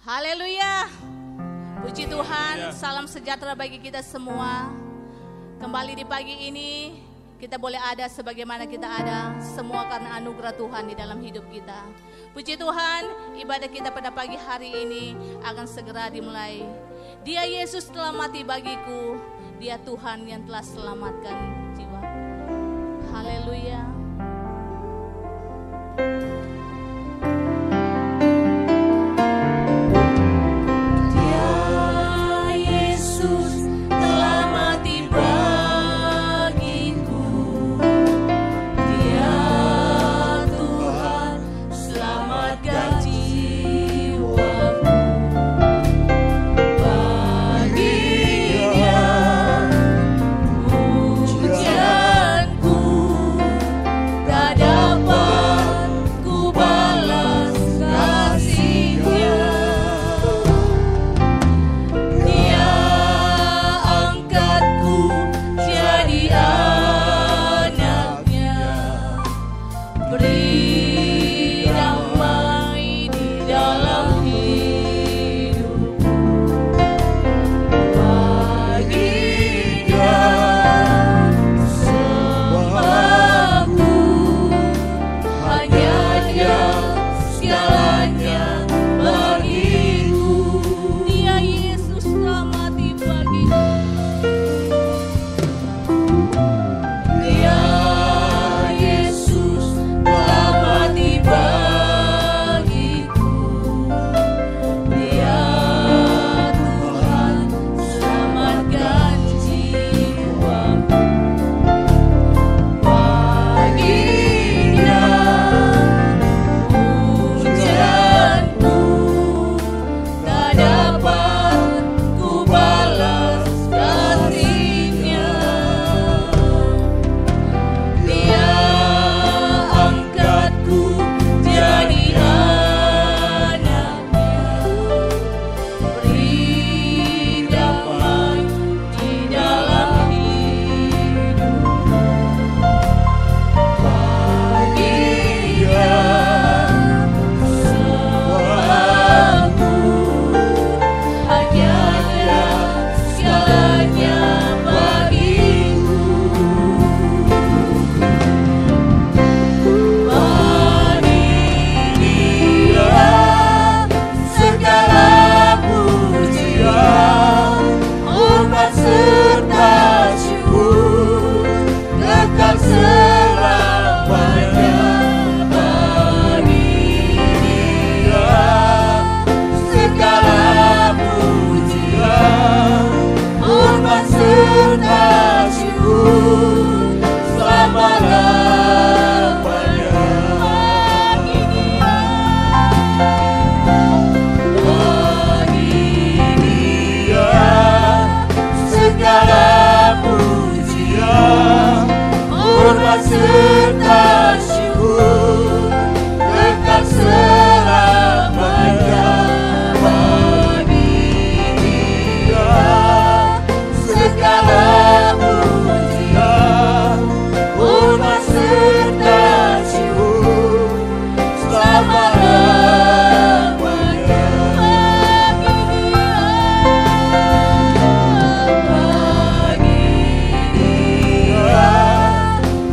Haleluya. Puji Tuhan, salam sejahtera bagi kita semua. Kembali di pagi ini, kita boleh ada sebagaimana kita ada, semua karena anugerah Tuhan di dalam hidup kita. Puji Tuhan, ibadah kita pada pagi hari ini akan segera dimulai. Dia Yesus telah mati bagiku, Dia Tuhan yang telah selamatkan jiwa. Haleluya.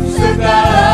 Segala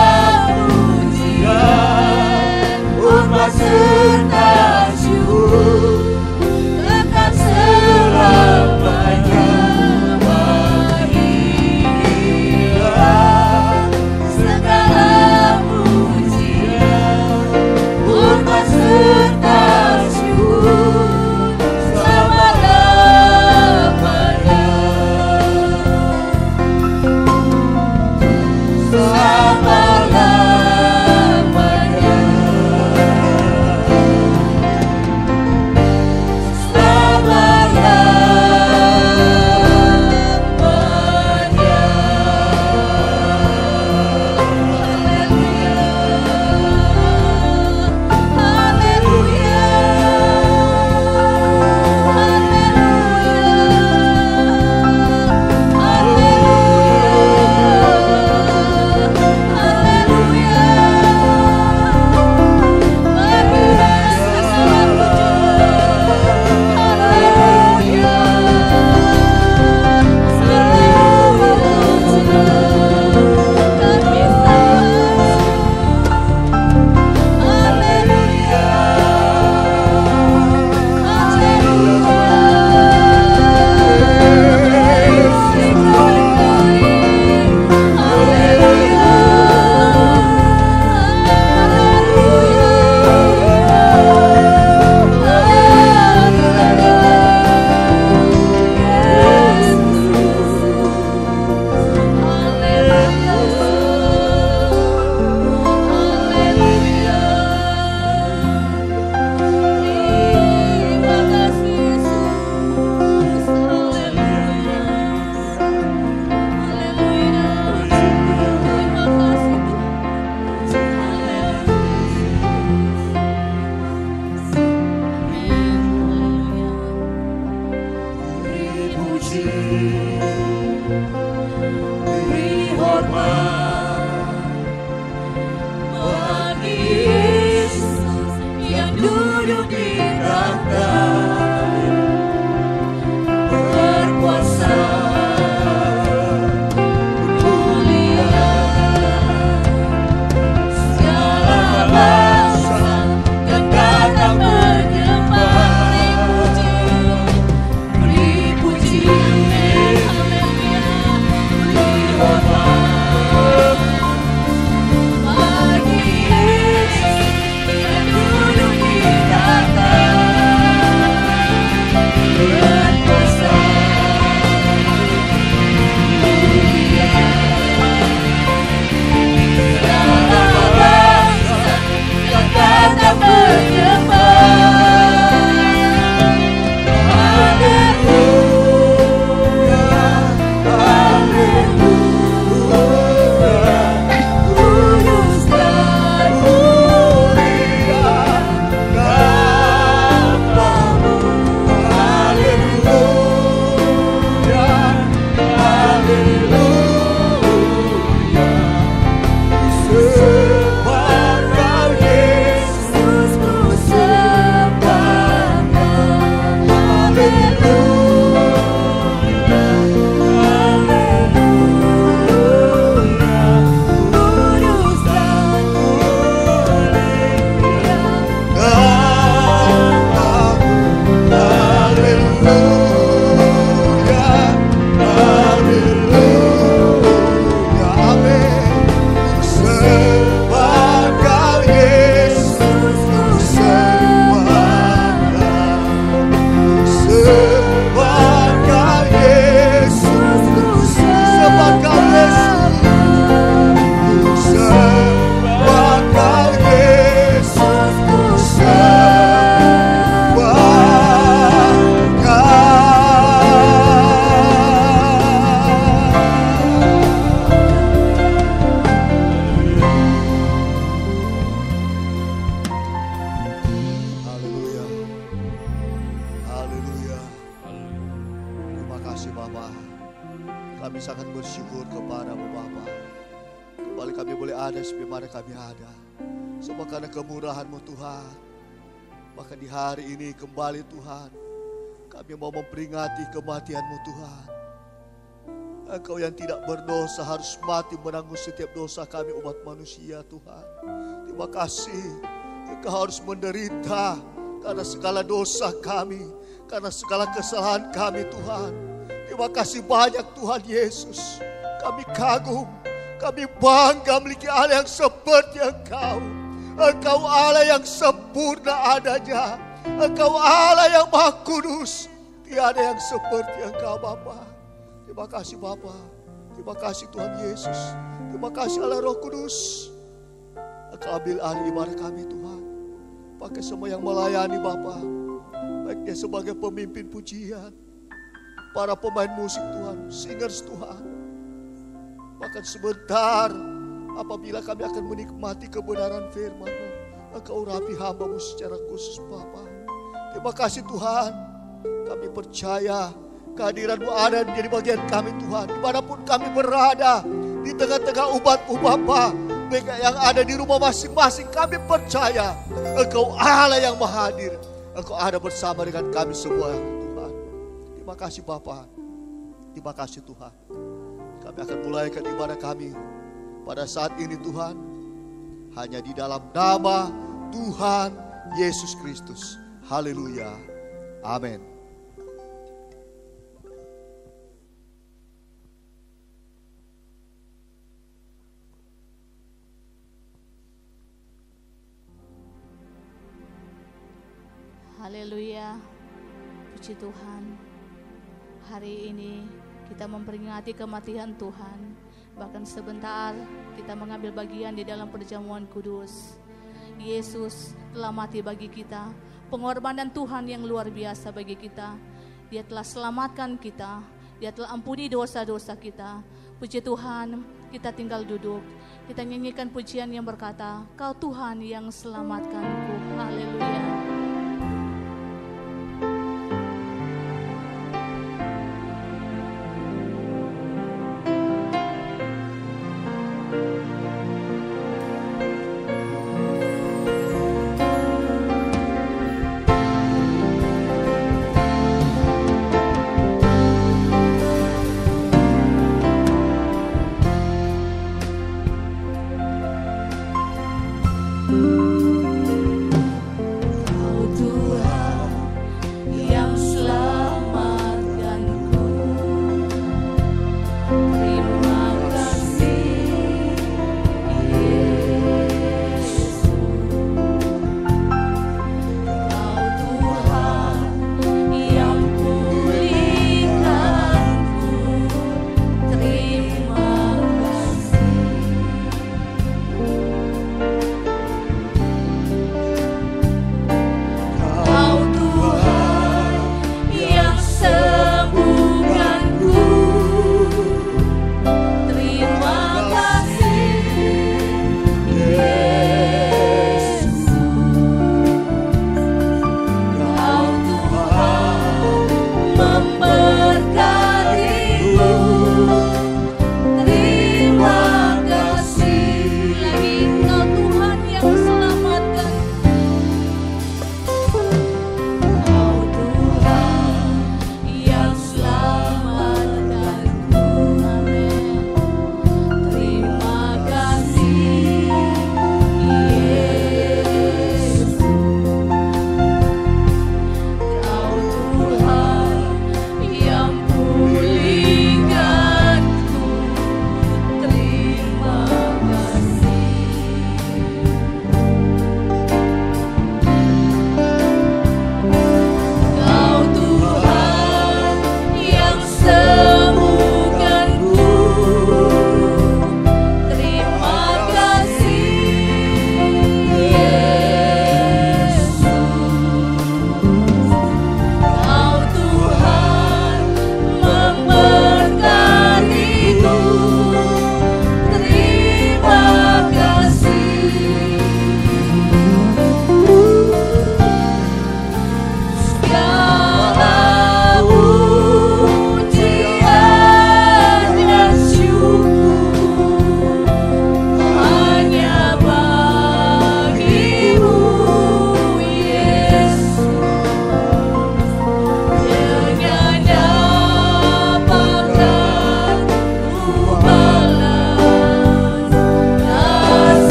ada sebagaimana kami ada. Semua karena kemurahan-Mu Tuhan. Maka di hari ini kembali Tuhan, kami mau memperingati kematian-Mu Tuhan. Engkau yang tidak berdosa harus mati menanggung setiap dosa kami umat manusia Tuhan. Terima kasih Engkau harus menderita karena segala dosa kami, karena segala kesalahan kami Tuhan. Terima kasih banyak Tuhan Yesus. Kami kagum, kami bangga memiliki Allah yang seperti Engkau. Engkau Allah yang sempurna adanya. Engkau Allah yang Maha Kudus. Tiada yang seperti Engkau Bapa. Terima kasih Bapa. Terima kasih Tuhan Yesus. Terima kasih Allah Roh Kudus. Engkau ambil alih ibadah kami Tuhan. Pakai semua yang melayani Bapa. Baik dia sebagai pemimpin pujian, para pemain musik Tuhan, singers Tuhan. Bahkan sebentar apabila kami akan menikmati kebenaran firman-Mu, Engkau urapi hamba-Mu secara khusus Bapa. Terima kasih Tuhan. Kami percaya kehadiran-Mu ada menjadi bagian kami Tuhan. Dimanapun kami berada, di tengah-tengah umat-Mu Bapa, baik yang ada di rumah masing-masing, kami percaya Engkau Allah yang maha hadir. Engkau ada bersama dengan kami semua Tuhan. Terima kasih Bapa. Terima kasih Tuhan. Kami akan mulaikan ibadah kami pada saat ini Tuhan, hanya di dalam nama Tuhan Yesus Kristus. Haleluya. Amin. Haleluya. Puji Tuhan. Hari ini kita memperingati kematian Tuhan. Bahkan sebentar kita mengambil bagian di dalam perjamuan kudus. Yesus telah mati bagi kita. Pengorbanan Tuhan yang luar biasa bagi kita. Dia telah selamatkan kita. Dia telah ampuni dosa-dosa kita. Puji Tuhan, kita tinggal duduk. Kita nyanyikan pujian yang berkata, Kau Tuhan yang selamatkanku. Haleluya.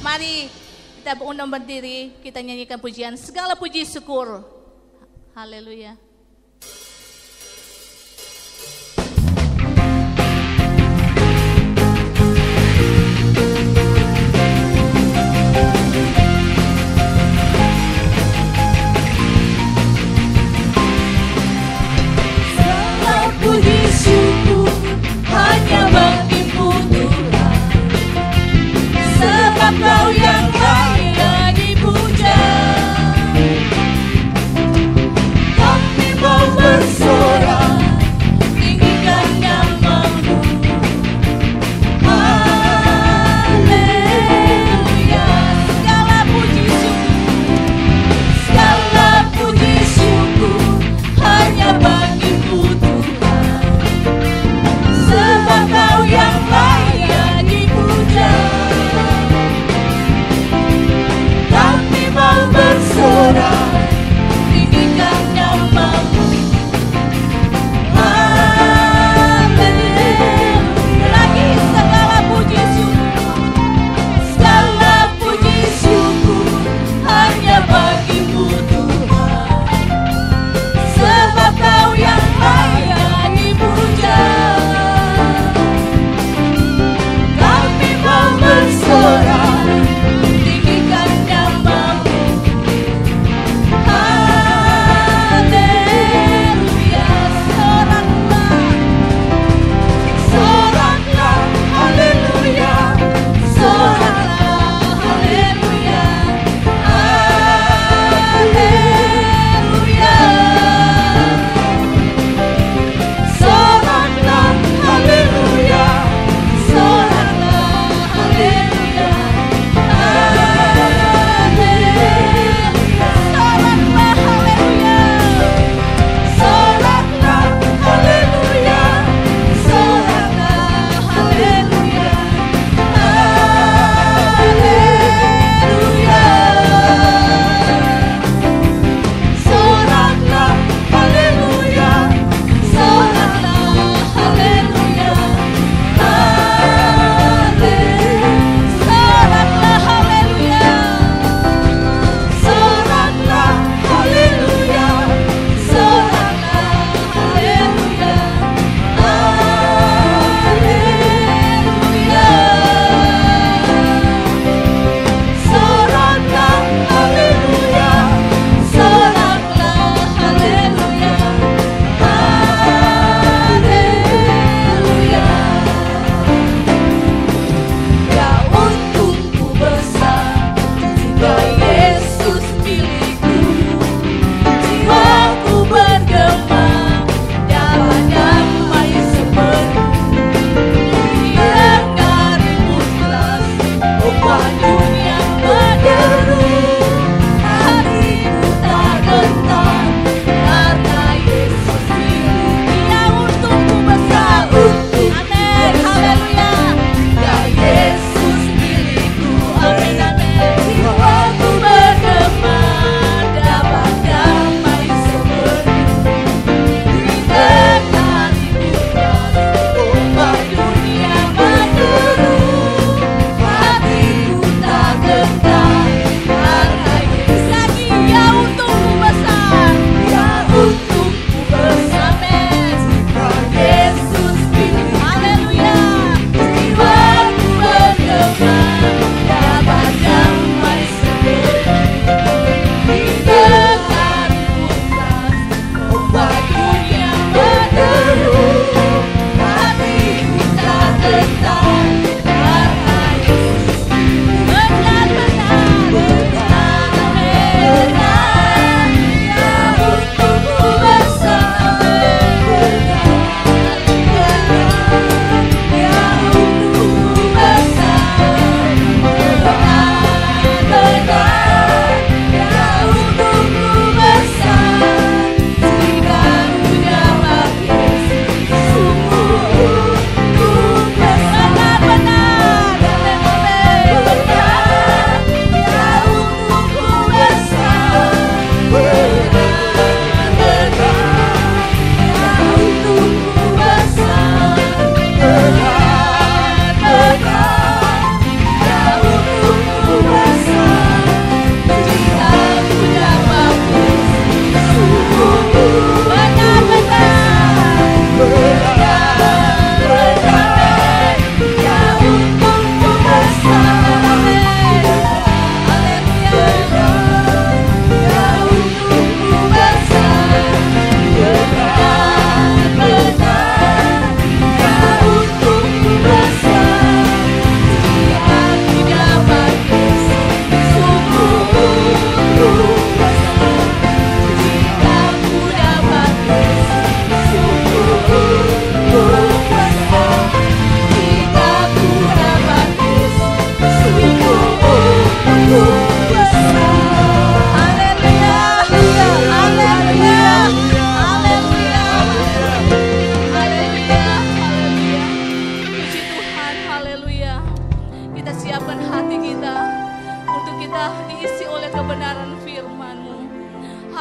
Mari kita berundang berdiri, kita nyanyikan pujian segala puji syukur. Haleluya. Puji syukur hanya bagimu Tuhan, sebab Kau yang layak dipuja. Kami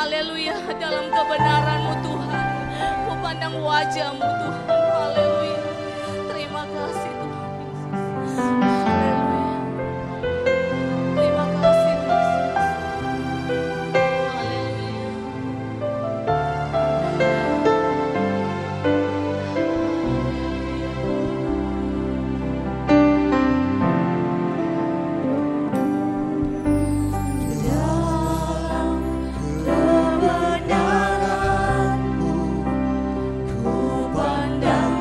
Haleluya, dalam kebenaran-Mu Tuhan. Ku pandang wajah-Mu Tuhan. Haleluya. Terima kasih Tuhan Yesus. Haleluya. Terima kasih Yesus. Haleluya. Kebenaran-Mu ku pandang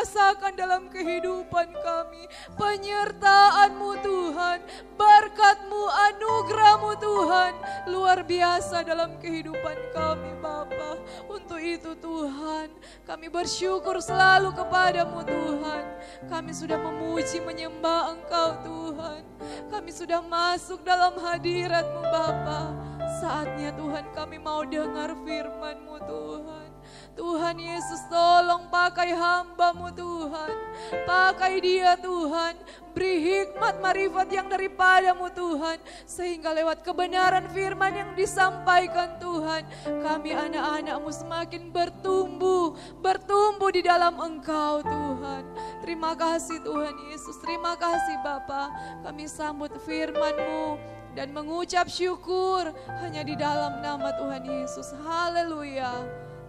rasakan dalam kehidupan kami. Penyertaan-Mu Tuhan, berkat-Mu, anugerah-Mu Tuhan, luar biasa dalam kehidupan kami Bapa. Untuk itu Tuhan, kami bersyukur selalu kepadamu Tuhan. Kami sudah memuji menyembah Engkau Tuhan. Kami sudah masuk dalam hadirat-Mu Bapa. Saatnya Tuhan kami mau dengar firman-Mu Tuhan. Tuhan Yesus, tolong pakai hamba-Mu Tuhan. Pakai dia Tuhan. Beri hikmat marifat yang daripada-Mu Tuhan. Sehingga lewat kebenaran firman yang disampaikan Tuhan, kami anak-anak-Mu semakin bertumbuh. Bertumbuh di dalam Engkau Tuhan. Terima kasih Tuhan Yesus. Terima kasih Bapa. Kami sambut firman-Mu dan mengucap syukur hanya di dalam nama Tuhan Yesus. Haleluya.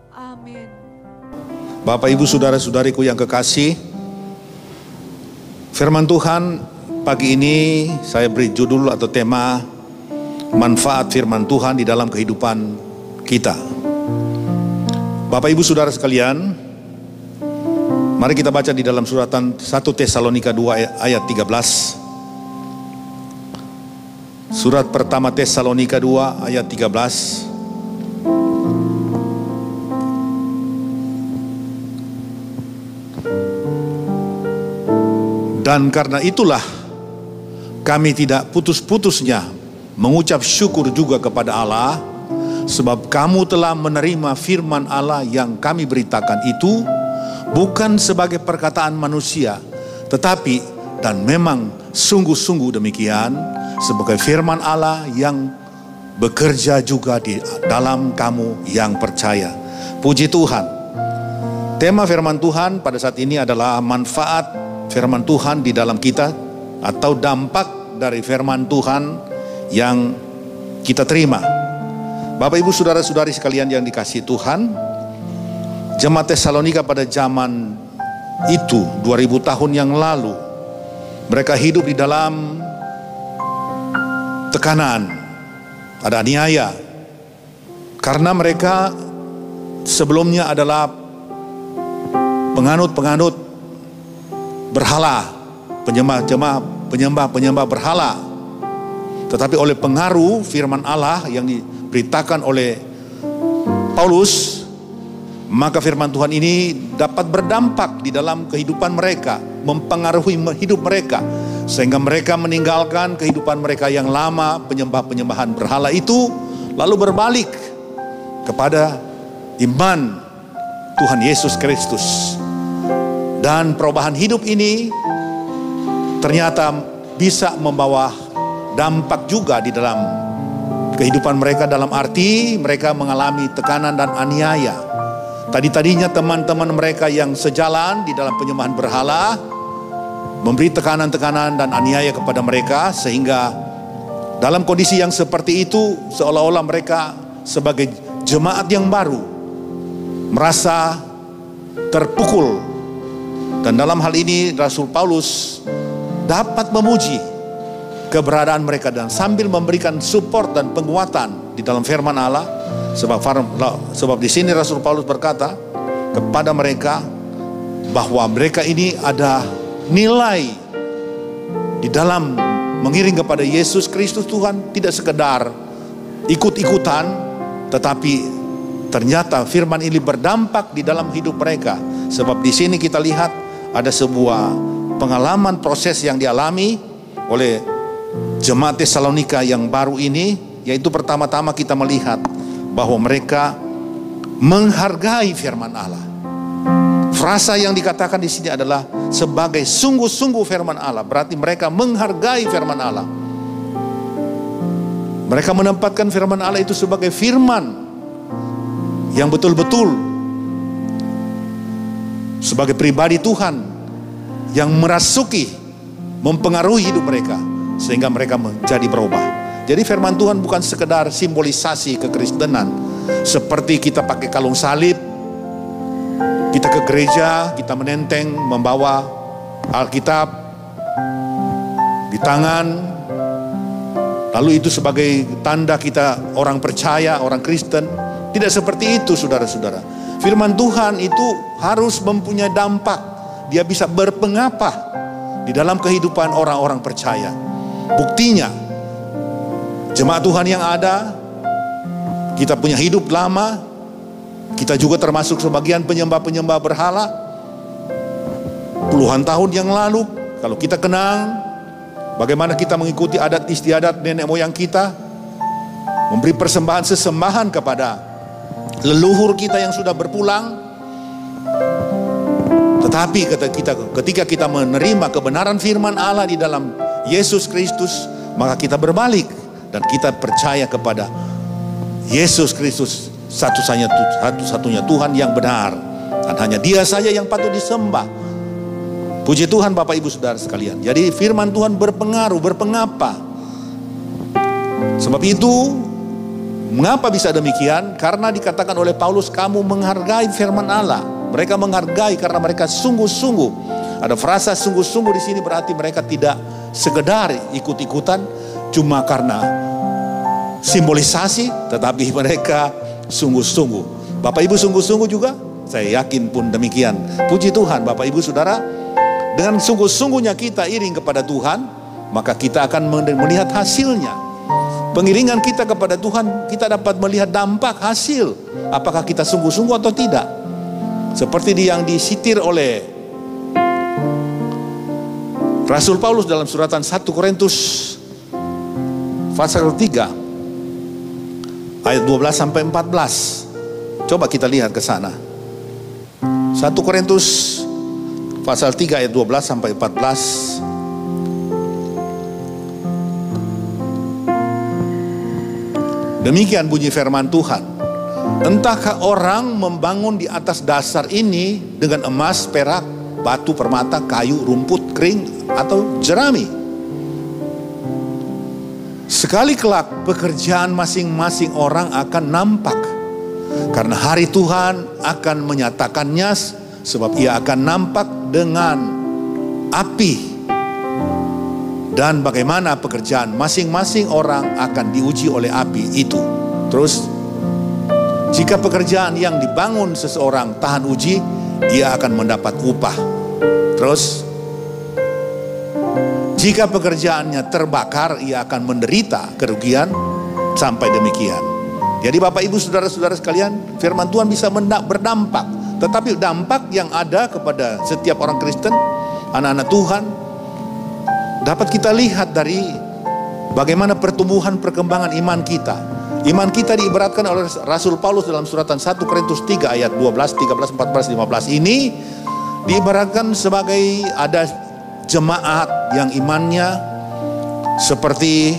Amin. Bapak, Ibu, saudara-saudariku yang kekasih, firman Tuhan pagi ini saya beri judul atau tema manfaat firman Tuhan di dalam kehidupan kita. Bapak, Ibu, saudara sekalian, mari kita baca di dalam suratan 1 Tesalonika 2 ayat 13. Surat pertama Tesalonika 2 ayat 13. Dan karena itulah kami tidak putus-putusnya mengucap syukur juga kepada Allah, sebab kamu telah menerima firman Allah yang kami beritakan itu bukan sebagai perkataan manusia, tetapi dan memang sungguh-sungguh demikian sebagai firman Allah yang bekerja juga di dalam kamu yang percaya. Puji Tuhan. Tema firman Tuhan pada saat ini adalah manfaat firman Tuhan di dalam kita, atau dampak dari firman Tuhan yang kita terima. Bapak, Ibu, saudara-saudari sekalian yang dikasihi Tuhan, jemaat Tesalonika pada zaman itu 2000 tahun yang lalu, mereka hidup di dalam tekanan, ada aniaya, karena mereka sebelumnya adalah penganut berhala, penyembah berhala. Tetapi oleh pengaruh firman Allah yang diberitakan oleh Paulus, maka firman Tuhan ini dapat berdampak di dalam kehidupan mereka, mempengaruhi hidup mereka, sehingga mereka meninggalkan kehidupan mereka yang lama, penyembahan berhala itu, lalu berbalik kepada iman Tuhan Yesus Kristus. Dan perubahan hidup ini ternyata bisa membawa dampak juga di dalam kehidupan mereka, dalam arti mereka mengalami tekanan dan aniaya. Tadinya teman-teman mereka yang sejalan di dalam penyembahan berhala memberi tekanan-tekanan dan aniaya kepada mereka, sehingga dalam kondisi yang seperti itu seolah-olah mereka sebagai jemaat yang baru merasa terpukul. Dan dalam hal ini Rasul Paulus dapat memuji keberadaan mereka dan sambil memberikan support dan penguatan di dalam firman Allah. Sebab di sini Rasul Paulus berkata kepada mereka bahwa mereka ini ada nilai di dalam mengiring kepada Yesus Kristus Tuhan, tidak sekedar ikut-ikutan, tetapi ternyata firman ini berdampak di dalam hidup mereka. Sebab di sini kita lihat ada sebuah pengalaman proses yang dialami oleh jemaat Tesalonika yang baru ini, yaitu pertama-tama kita melihat bahwa mereka menghargai firman Allah. Frasa yang dikatakan di sini adalah sebagai sungguh-sungguh firman Allah, berarti mereka menghargai firman Allah. Mereka menempatkan firman Allah itu sebagai firman yang betul-betul sebagai pribadi Tuhan yang merasuki, mempengaruhi hidup mereka, sehingga mereka menjadi berubah. Jadi firman Tuhan bukan sekedar simbolisasi kekristenan, seperti kita pakai kalung salib, kita ke gereja, kita menenteng, membawa Alkitab di tangan, lalu itu sebagai tanda kita orang percaya, orang Kristen. Tidak seperti itu, saudara-saudara. Firman Tuhan itu harus mempunyai dampak dia bisa berpengapa di dalam kehidupan orang-orang percaya. Buktinya, jemaat Tuhan yang ada, kita punya hidup lama, kita juga termasuk sebagian penyembah-penyembah berhala. Puluhan tahun yang lalu, kalau kita kenang bagaimana kita mengikuti adat istiadat nenek moyang kita, memberi persembahan sesembahan kepada leluhur kita yang sudah berpulang. Tetapi ketika kita menerima kebenaran firman Allah di dalam Yesus Kristus, maka kita berbalik dan kita percaya kepada Yesus Kristus, satu-satunya Tuhan yang benar, dan hanya Dia saja yang patut disembah. Puji Tuhan Bapak Ibu Saudara sekalian. Jadi firman Tuhan berpengaruh, berpengapa. Sebab itu, mengapa bisa demikian? Karena dikatakan oleh Paulus, kamu menghargai firman Allah. Mereka menghargai karena mereka sungguh-sungguh. Ada frasa sungguh-sungguh di sini, berarti mereka tidak sekedar ikut-ikutan cuma karena simbolisasi, tetapi mereka sungguh-sungguh. Bapak Ibu sungguh-sungguh juga? Saya yakin pun demikian. Puji Tuhan Bapak Ibu Saudara. Dengan sungguh-sungguhnya kita iring kepada Tuhan, maka kita akan melihat hasilnya. Pengiringan kita kepada Tuhan, kita dapat melihat dampak hasil. Apakah kita sungguh-sungguh atau tidak. Seperti yang disitir oleh Rasul Paulus dalam suratan 1 Korintus pasal 3 ayat 12 sampai 14. Coba kita lihat ke sana. 1 Korintus pasal 3 ayat 12 sampai 14. Demikian bunyi firman Tuhan. Entahkah orang membangun di atas dasar ini dengan emas, perak, batu permata, kayu, rumput kering, atau jerami? Sekali kelak pekerjaan masing-masing orang akan nampak, karena hari Tuhan akan menyatakannya, sebab ia akan nampak dengan api. Dan bagaimana pekerjaan masing-masing orang akan diuji oleh api itu. Terus, jika pekerjaan yang dibangun seseorang tahan uji, ia akan mendapat upah. Terus, jika pekerjaannya terbakar, ia akan menderita kerugian. Sampai demikian. Jadi Bapak Ibu Saudara-saudara sekalian, firman Tuhan bisa berdampak. Tetapi dampak yang ada kepada setiap orang Kristen, anak-anak Tuhan, dapat kita lihat dari bagaimana pertumbuhan perkembangan iman kita. Iman kita diibaratkan oleh Rasul Paulus dalam suratan 1 Korintus 3 ayat 12, 13, 14, 15 ini diibaratkan sebagai ada jemaat yang imannya seperti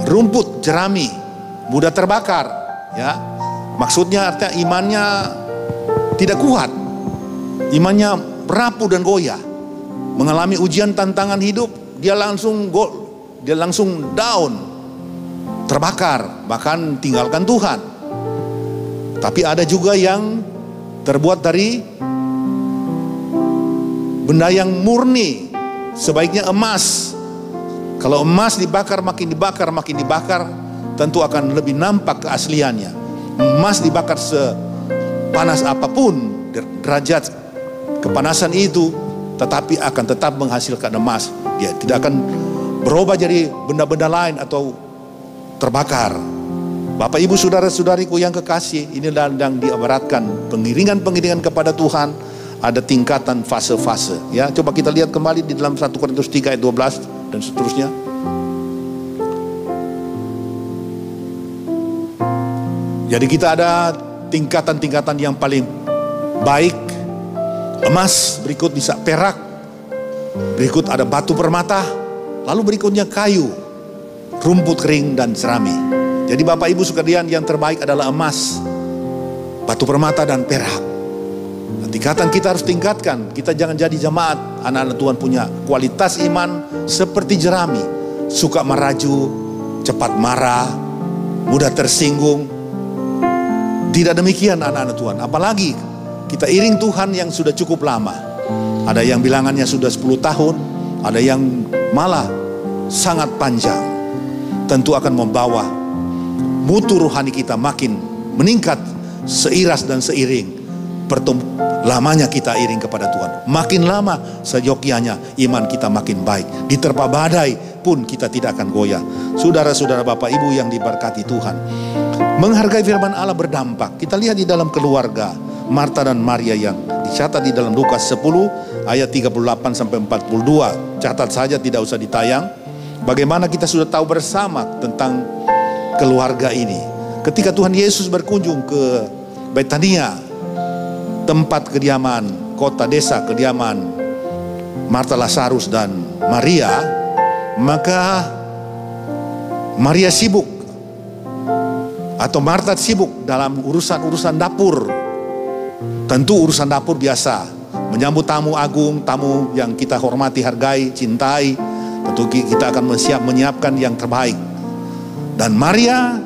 rumput jerami, mudah terbakar, ya. Maksudnya artinya imannya tidak kuat, imannya rapuh dan goyah. Mengalami ujian tantangan hidup, dia langsung down, terbakar, bahkan tinggalkan Tuhan. Tapi ada juga yang terbuat dari benda yang murni, sebaiknya emas. Kalau emas dibakar, makin dibakar, tentu akan lebih nampak keasliannya. Emas dibakar sepanas apapun derajat kepanasan itu, tetapi akan tetap menghasilkan emas. Dia tidak akan berubah jadi benda-benda lain atau terbakar. Bapak Ibu Saudara-saudariku yang kekasih, ini yang diibaratkan pengiringan-pengiringan kepada Tuhan. Ada tingkatan fase-fase, ya. Coba kita lihat kembali di dalam 1 Korintus 3 ayat 12 dan seterusnya. Jadi kita ada tingkatan-tingkatan yang paling baik. Emas, berikut bisa perak, berikut ada batu permata, lalu berikutnya kayu, rumput kering dan jerami. Jadi Bapak Ibu sekalian, yang terbaik adalah emas, batu permata dan perak. Tingkatan kita harus tingkatkan. Kita jangan jadi jemaat anak-anak Tuhan punya kualitas iman seperti jerami, suka meraju, cepat marah, mudah tersinggung. Tidak demikian anak-anak Tuhan. Apalagi kita iring Tuhan yang sudah cukup lama. Ada yang bilangannya sudah 10 tahun, ada yang malah sangat panjang. Tentu akan membawa mutu rohani kita makin meningkat seiras dan seiring lamanya kita iring kepada Tuhan. Makin lama seyogyanya iman kita makin baik. Diterpa badai pun kita tidak akan goyah. Saudara-saudara, Bapak Ibu yang diberkati Tuhan, menghargai firman Allah berdampak. Kita lihat di dalam keluarga Marta dan Maria yang dicatat di dalam Lukas 10 ayat 38 sampai 42. Catat saja, tidak usah ditayang. Bagaimana kita sudah tahu bersama tentang keluarga ini. Ketika Tuhan Yesus berkunjung ke Betania, tempat kediaman, kota desa kediaman Marta, Lazarus dan Maria, maka Maria sibuk atau Marta sibuk dalam urusan-urusan dapur. Tentu urusan dapur biasa, menyambut tamu agung, tamu yang kita hormati, hargai, cintai. Tentu kita akan menyiapkan yang terbaik. Dan Maria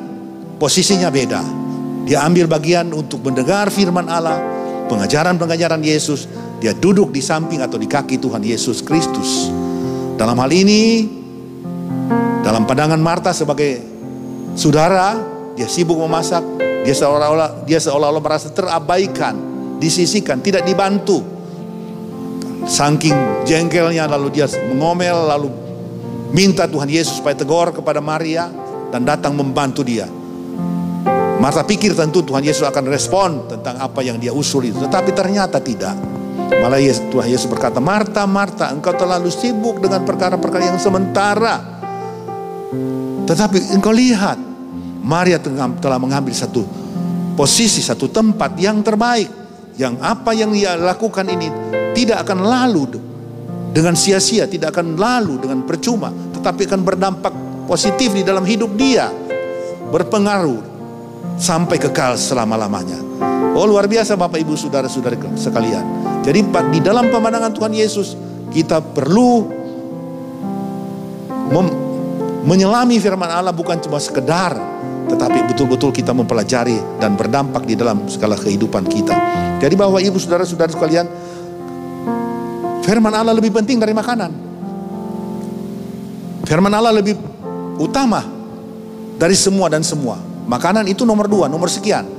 posisinya beda. Dia ambil bagian untuk mendengar firman Allah, pengajaran-pengajaran Yesus. Dia duduk di samping atau di kaki Tuhan Yesus Kristus. Dalam hal ini, dalam pandangan Marta sebagai saudara, dia sibuk memasak. Dia seolah-olah merasa terabaikan, disisihkan, tidak dibantu. Saking jengkelnya, lalu dia mengomel, lalu minta Tuhan Yesus supaya tegur kepada Maria dan datang membantu dia. Marta pikir tentu Tuhan Yesus akan respon tentang apa yang dia usul itu. Tetapi ternyata tidak. Malah Tuhan Yesus berkata, Marta, Marta, engkau terlalu sibuk dengan perkara-perkara yang sementara. Tetapi engkau lihat, Maria telah mengambil satu posisi, satu tempat yang terbaik. Yang apa yang dia lakukan ini tidak akan lalu dengan sia-sia, tidak akan lalu dengan percuma. Tetapi akan berdampak positif di dalam hidup dia. Berpengaruh sampai kekal selama-lamanya. Oh, luar biasa Bapak Ibu saudara-saudara sekalian. Jadi di dalam pemandangan Tuhan Yesus, kita perlu menyelami firman Allah bukan cuma sekedar, tetapi betul-betul kita mempelajari dan berdampak di dalam segala kehidupan kita. Jadi Bapak Ibu saudara-saudara sekalian, firman Allah lebih penting dari makanan. Firman Allah lebih utama dari semua dan semua. Makanan itu nomor 2, nomor sekian.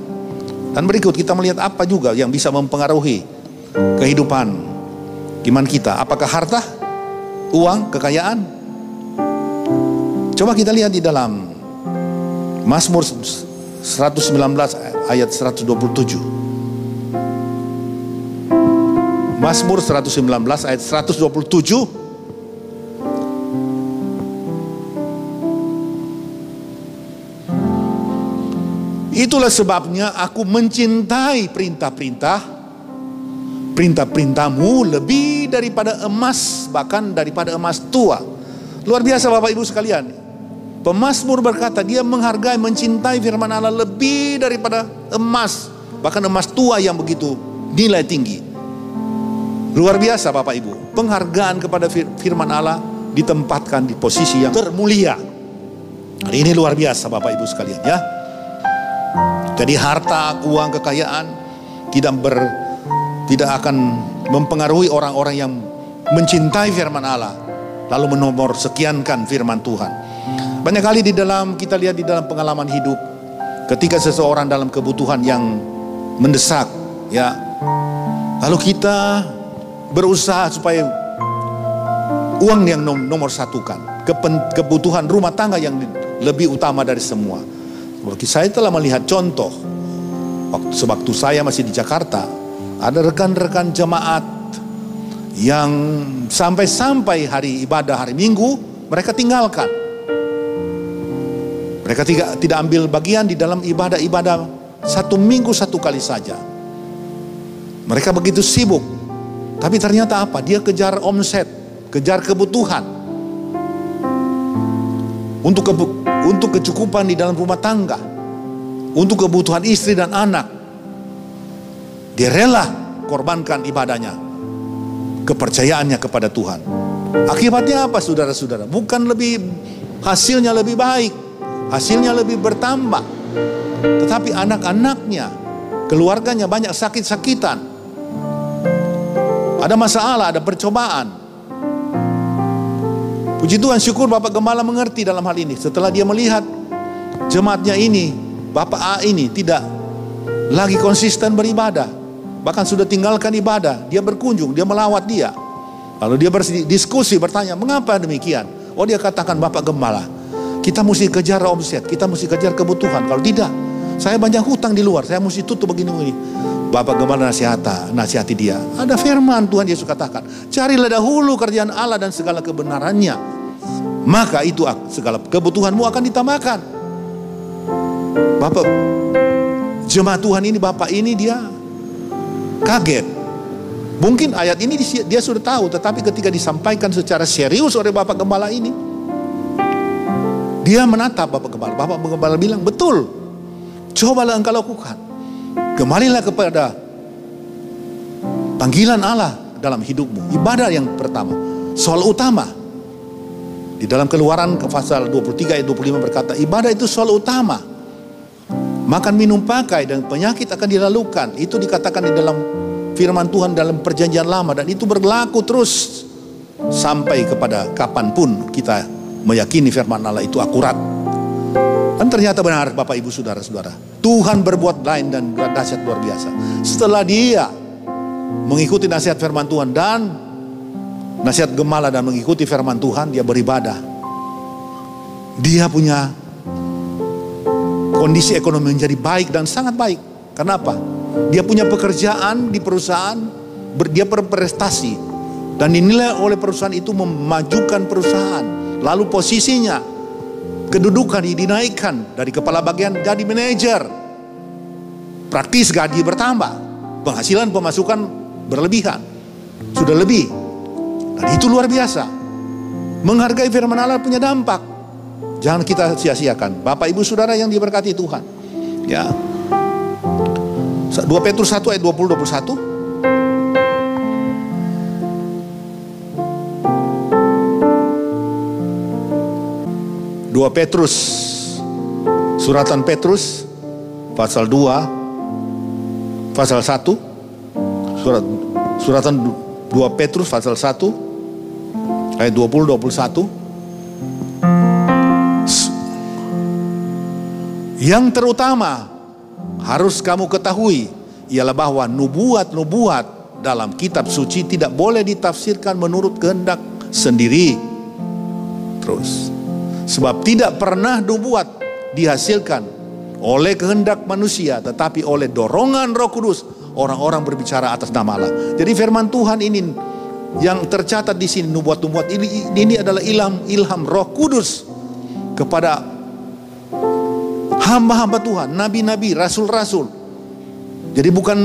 Dan berikut kita melihat apa juga yang bisa mempengaruhi kehidupan iman kita. Apakah harta, uang, kekayaan? Coba kita lihat di dalam Mazmur 119 ayat 127. Mazmur 119 ayat 127. Itulah sebabnya aku mencintai perintah-perintahmu lebih daripada emas, bahkan daripada emas tua. Luar biasa Bapak Ibu sekalian. Pemazmur berkata dia menghargai, mencintai firman Allah lebih daripada emas, bahkan emas tua yang begitu nilai tinggi. Luar biasa Bapak Ibu. Penghargaan kepada firman Allah ditempatkan di posisi yang termulia. Ini luar biasa Bapak Ibu sekalian ya. Jadi harta, uang, kekayaan tidak akan mempengaruhi orang-orang yang mencintai firman Allah lalu menomor sekiankan firman Tuhan. Banyak kali kita lihat di dalam pengalaman hidup, ketika seseorang dalam kebutuhan yang mendesak, ya, lalu kita berusaha supaya uang yang nomor satukan, kebutuhan rumah tangga yang lebih utama dari semua. Saya telah melihat contoh sewaktu saya masih di Jakarta, ada rekan-rekan jemaat yang sampai hari ibadah hari Minggu mereka tinggalkan. Mereka tidak ambil bagian di dalam ibadah-ibadah 1 minggu 1 kali saja. Mereka begitu sibuk. Tapi ternyata apa? Dia kejar omset, kejar kebutuhan. Untuk kecukupan di dalam rumah tangga, untuk kebutuhan istri dan anak. Dia rela korbankan ibadahnya, kepercayaannya kepada Tuhan. Akibatnya apa saudara-saudara? Bukan hasilnya lebih baik, hasilnya lebih bertambah, tetapi anak-anaknya, keluarganya banyak sakit-sakitan. Ada masalah, ada percobaan. Puji Tuhan, syukur Bapak Gembala mengerti dalam hal ini. Setelah dia melihat jemaatnya ini, Bapak A ini tidak lagi konsisten beribadah, bahkan sudah tinggalkan ibadah, dia berkunjung, dia melawat dia. Lalu dia berdiskusi, bertanya, mengapa demikian? Oh, dia katakan, Bapak Gembala, kita mesti kejar omset, kita mesti kejar kebutuhan. Kalau tidak, saya banyak hutang di luar, saya mesti tutup begini-begini. Bapak Gembala nasihati dia. Ada firman Tuhan Yesus katakan, carilah dahulu kerjaan Allah dan segala kebenarannya, maka itu segala kebutuhanmu akan ditambahkan. Bapak jemaat Tuhan ini, Bapak ini dia kaget. Mungkin ayat ini dia sudah tahu, tetapi ketika disampaikan secara serius oleh Bapak Gembala ini, dia menatap Bapak Gembala. Bapak Gembala bilang, betul, cobalah engkau lakukan. Kembalilah kepada panggilan Allah dalam hidupmu. Ibadah yang pertama, soal utama. Di dalam Keluaran ke pasal 23 ayat 25 berkata, ibadah itu soal utama. Makan, minum, pakai, dan penyakit akan dilalukan. Itu dikatakan di dalam firman Tuhan dalam perjanjian lama. Dan itu berlaku terus sampai kepada kapanpun kita meyakini firman Allah itu akurat. Dan ternyata benar Bapak Ibu Saudara-saudara, Tuhan berbuat lain dan dahsyat luar biasa. Setelah dia mengikuti nasihat firman Tuhan dan nasihat Gembala dan mengikuti firman Tuhan, dia beribadah. Dia punya kondisi ekonomi menjadi baik dan sangat baik. Kenapa? Dia punya pekerjaan di perusahaan, dia berprestasi. Dan dinilai oleh perusahaan itu memajukan perusahaan. Lalu posisinya, kedudukan dinaikkan dari kepala bagian jadi manajer. Praktis gaji bertambah, penghasilan pemasukan berlebihan, sudah lebih. Dan itu luar biasa. Menghargai firman Allah punya dampak. Jangan kita sia-siakan. Bapak Ibu Saudara yang diberkati Tuhan. Ya. 2 Petrus 1 ayat 20-21. Petrus, suratan Petrus pasal 2 pasal 1, suratan 2 Petrus pasal 1 ayat 20-21. Yang terutama harus kamu ketahui ialah bahwa nubuat-nubuat dalam kitab suci tidak boleh ditafsirkan menurut kehendak sendiri. Terus, sebab tidak pernah nubuat dihasilkan oleh kehendak manusia, tetapi oleh dorongan Roh Kudus orang-orang berbicara atas nama Allah. Jadi firman Tuhan ini yang tercatat di sini, nubuat-nubuat ini adalah ilham Roh Kudus kepada hamba-hamba Tuhan, nabi-nabi, rasul-rasul. Jadi bukan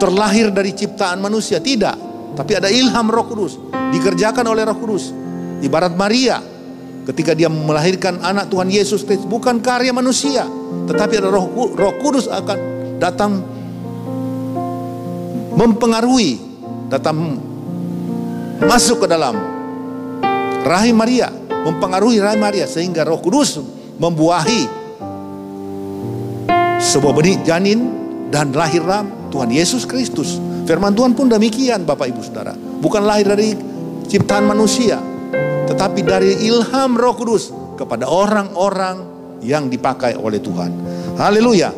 terlahir dari ciptaan manusia, tidak, tapi ada ilham Roh Kudus, dikerjakan oleh Roh Kudus. Ibarat Maria ketika dia melahirkan anak Tuhan Yesus Kristus, bukan karya manusia, tetapi ada Roh Kudus akan datang mempengaruhi, datang masuk ke dalam rahim Maria, mempengaruhi rahim Maria, sehingga Roh Kudus membuahi sebuah benih janin dan lahirlah Tuhan Yesus Kristus. Firman Tuhan pun demikian Bapak Ibu Saudara, bukan lahir dari ciptaan manusia, tetapi dari ilham Roh Kudus kepada orang-orang yang dipakai oleh Tuhan. Haleluya.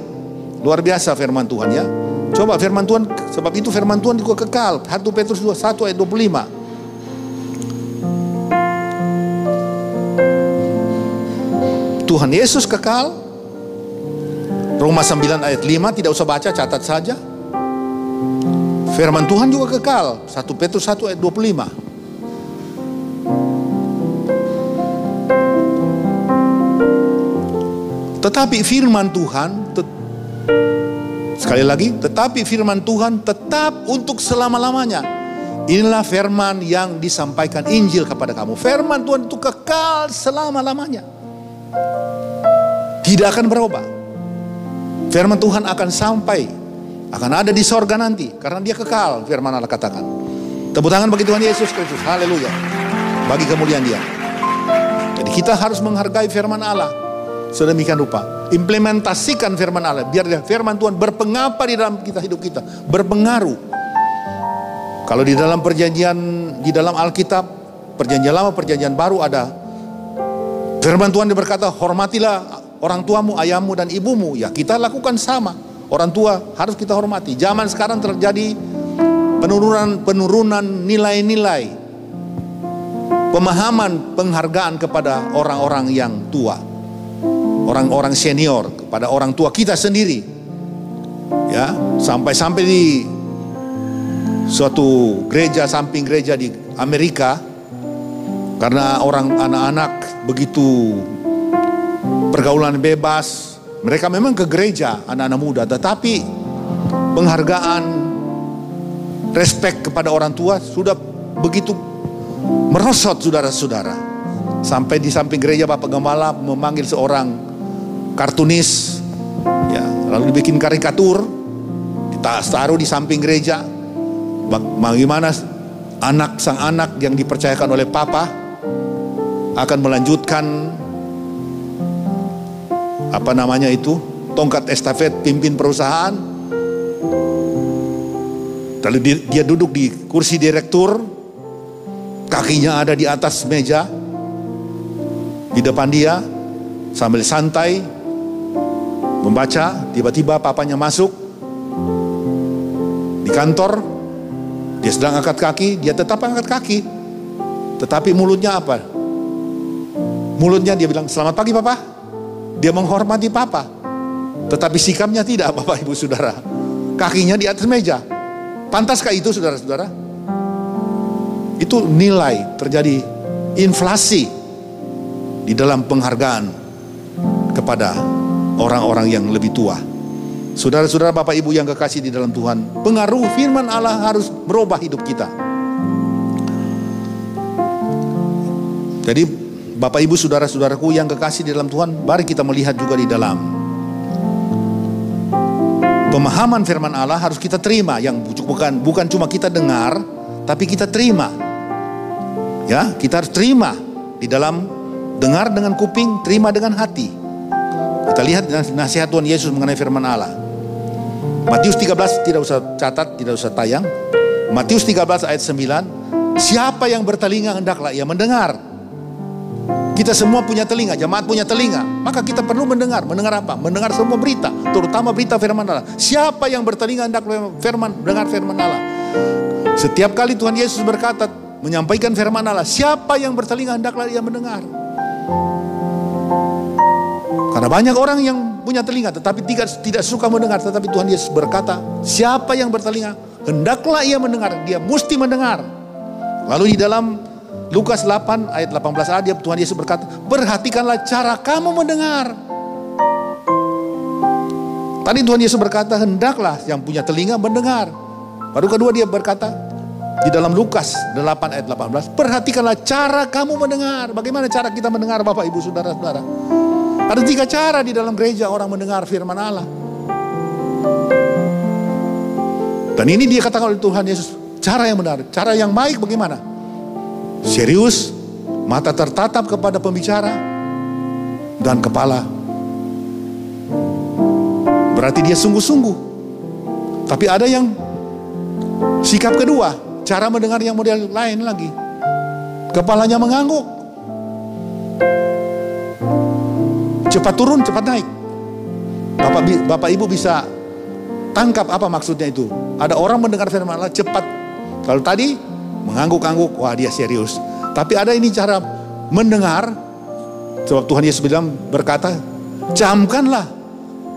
Luar biasa firman Tuhan ya. Coba firman Tuhan, sebab itu firman Tuhan juga kekal. 1 Petrus 1 ayat 25. Tuhan Yesus kekal. Roma 9 ayat 5, tidak usah baca, catat saja. Firman Tuhan juga kekal. 1 Petrus 1 ayat 25. Tetapi firman Tuhan, sekali lagi, tetapi firman Tuhan tetap untuk selama-lamanya. Inilah firman yang disampaikan Injil kepada kamu. Firman Tuhan itu kekal selama-lamanya, tidak akan berubah. Firman Tuhan akan sampai, akan ada di sorga nanti, karena dia kekal, firman Allah katakan. Tepuk tangan bagi Tuhan Yesus Kristus, haleluya, bagi kemuliaan dia. Jadi kita harus menghargai firman Allah sedemikian rupa, implementasikan firman Allah, biar firman Tuhan berpengapa di dalam hidup kita, berpengaruh. Kalau di dalam perjanjian, di dalam Alkitab, perjanjian lama, perjanjian baru ada firman Tuhan yang berkata, hormatilah orang tuamu, ayahmu dan ibumu. Ya kita lakukan sama. Orang tua harus kita hormati. Zaman sekarang terjadi penurunan nilai-nilai, pemahaman, penghargaan kepada orang-orang yang tua, orang-orang senior, kepada orang tua kita sendiri. Ya, sampai di suatu gereja, samping gereja di Amerika, karena anak-anak begitu pergaulan bebas, mereka memang ke gereja, anak-anak muda, tetapi penghargaan, respek kepada orang tua sudah begitu merosot, saudara-saudara. Sampai di samping gereja Bapak Gembala memanggil seorang kartunis, ya, lalu dibikin karikatur, ditaruh di samping gereja. Bagaimana sang anak yang dipercayakan oleh papa akan melanjutkan tongkat estafet pimpin perusahaan. Lalu dia duduk di kursi direktur, kakinya ada di atas meja di depan dia sambil santai membaca. Tiba-tiba papanya masuk di kantor, dia sedang angkat kaki, dia tetap angkat kaki, tetapi mulutnya apa? Mulutnya dia bilang, "Selamat pagi papa." Dia menghormati papa, tetapi sikapnya tidak, Bapak Ibu Saudara. Kakinya di atas meja. Pantaskah itu, saudara-saudara? Itu nilai terjadi inflasi di dalam penghargaan kepada orang-orang yang lebih tua. Saudara-saudara, Bapak Ibu yang kekasih di dalam Tuhan, pengaruh firman Allah harus merubah hidup kita. Jadi Bapak Ibu saudara-saudaraku yang kekasih di dalam Tuhan, mari kita melihat juga di dalam pemahaman firman Allah harus kita terima, yang bukan cuma kita dengar, tapi kita terima. Ya, kita harus terima di dalam dengar dengan kuping, terima dengan hati. Kita lihat nasihat Tuhan Yesus mengenai firman Allah. Matius 13, tidak usah catat, tidak usah tayang. Matius 13 ayat 9, siapa yang bertelinga hendaklah ia mendengar. Kita semua punya telinga, jemaat punya telinga, maka kita perlu mendengar. Mendengar apa? Mendengar semua berita, terutama berita firman Allah. Siapa yang bertelinga hendaklah mendengar firman Allah. Setiap kali Tuhan Yesus berkata, menyampaikan firman Allah, siapa yang bertelinga hendaklah ia mendengar. Karena banyak orang yang punya telinga tetapi tidak suka mendengar, tetapi Tuhan Yesus berkata, siapa yang bertelinga hendaklah ia mendengar, dia mesti mendengar. Lalu di dalam Lukas 8 ayat 18a Tuhan Yesus berkata, perhatikanlah cara kamu mendengar. Tadi Tuhan Yesus berkata, hendaklah yang punya telinga mendengar. Baru kedua dia berkata di dalam Lukas 8 ayat 18, perhatikanlah cara kamu mendengar. Bagaimana cara kita mendengar, Bapak Ibu Saudara-saudara? Ada 3 cara di dalam gereja orang mendengar firman Allah. Dan ini dia katakan oleh Tuhan Yesus, cara yang benar, cara yang baik bagaimana? Serius, mata tertatap kepada pembicara, dan kepala. Berarti dia sungguh-sungguh. Tapi ada yang sikap kedua, cara mendengar yang model lain lagi. Kepalanya mengangguk. Cepat turun, cepat naik. Bapak Ibu bisa tangkap apa maksudnya itu. Ada orang mendengar firman Allah cepat. Kalau tadi mengangguk-angguk, wah dia serius. Tapi ada ini cara mendengar. Sebab Tuhan Yesus berkata, camkanlah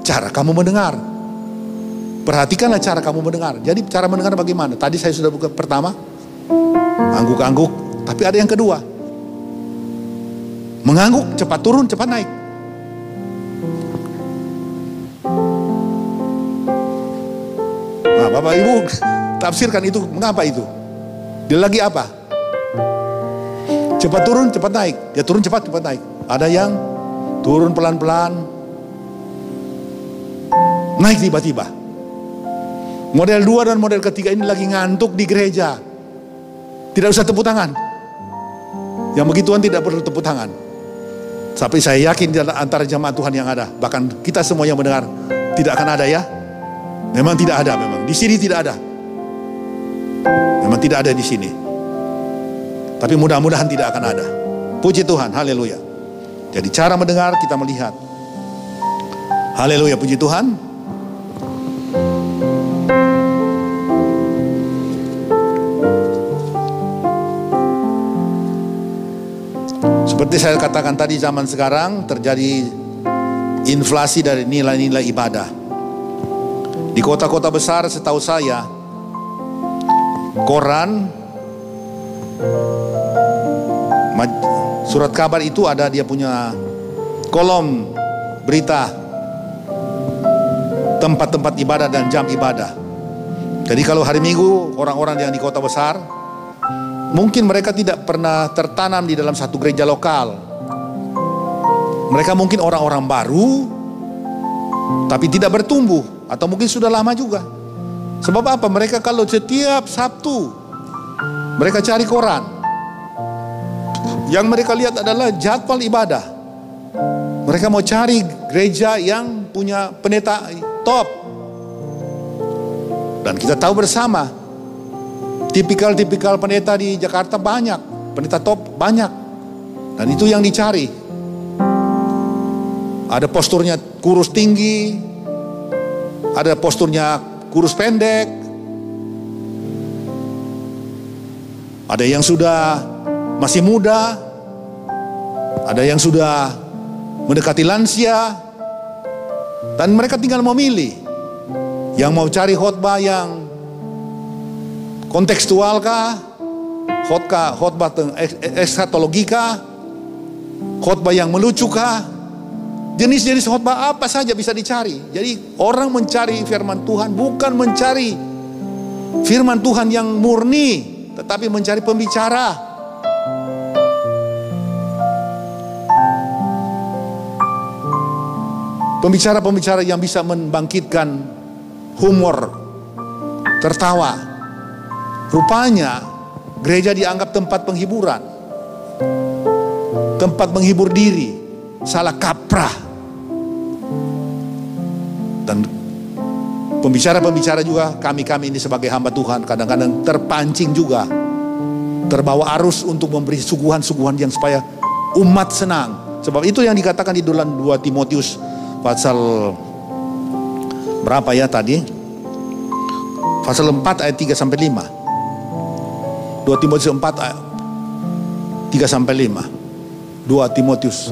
cara kamu mendengar. Perhatikanlah cara kamu mendengar. Jadi cara mendengar bagaimana? Tadi saya sudah buka pertama, angguk-angguk. Tapi ada yang kedua, mengangguk, cepat turun, cepat naik. Nah, Bapak Ibu tafsirkan itu, mengapa itu? Dia lagi apa? Cepat turun, cepat naik. Dia turun cepat, cepat naik. Ada yang turun pelan-pelan, naik tiba-tiba. Model 2 dan model ketiga ini lagi ngantuk di gereja. Tidak usah tepuk tangan. Yang begituan tidak perlu tepuk tangan. Tapi saya yakin di antara jemaat Tuhan yang ada, bahkan kita semua yang mendengar, tidak akan ada ya. Memang tidak ada, memang. Di sini tidak ada. Memang tidak ada di sini. Tapi mudah-mudahan tidak akan ada. Puji Tuhan, haleluya. Jadi cara mendengar kita melihat. Haleluya, puji Tuhan. Seperti saya katakan tadi, zaman sekarang terjadi inflasi dari nilai-nilai ibadah. Di kota-kota besar setahu saya, koran, surat kabar itu ada dia punya kolom berita tempat-tempat ibadah dan jam ibadah. Jadi kalau hari Minggu orang-orang yang di kota besar, mungkin mereka tidak pernah tertanam di dalam satu gereja lokal. Mereka mungkin orang-orang baru, tapi tidak bertumbuh, atau mungkin sudah lama juga. Sebab apa? Mereka kalau setiap Sabtu mereka cari koran, yang mereka lihat adalah jadwal ibadah. Mereka mau cari gereja yang punya pendeta top. Dan kita tahu bersama, tipikal pendeta di Jakarta banyak, pendeta top banyak, dan itu yang dicari. Ada posturnya kurus tinggi, ada posturnya kurus pendek, ada yang sudah masih muda, ada yang sudah mendekati lansia, dan mereka tinggal memilih yang mau cari khotbah yang kontekstual kah, khotbah eskatologi kah, khotbah yang melucu kah. Jenis-jenis khotbah apa saja bisa dicari. Jadi orang mencari firman Tuhan bukan mencari firman Tuhan yang murni, tetapi mencari pembicara. Pembicara-pembicara yang bisa membangkitkan humor, tertawa. Rupanya gereja dianggap tempat penghiburan, tempat menghibur diri, salah kaprah. Dan pembicara-pembicara juga, kami ini sebagai hamba Tuhan kadang-kadang terpancing juga, terbawa arus untuk memberi suguhan-suguhan yang supaya umat senang. Sebab itu yang dikatakan di dalam 2 Timotius pasal berapa ya tadi? Pasal 4 ayat 3 sampai 5. 2 Timotius 4 ayat 3 sampai 5. 2 Timotius.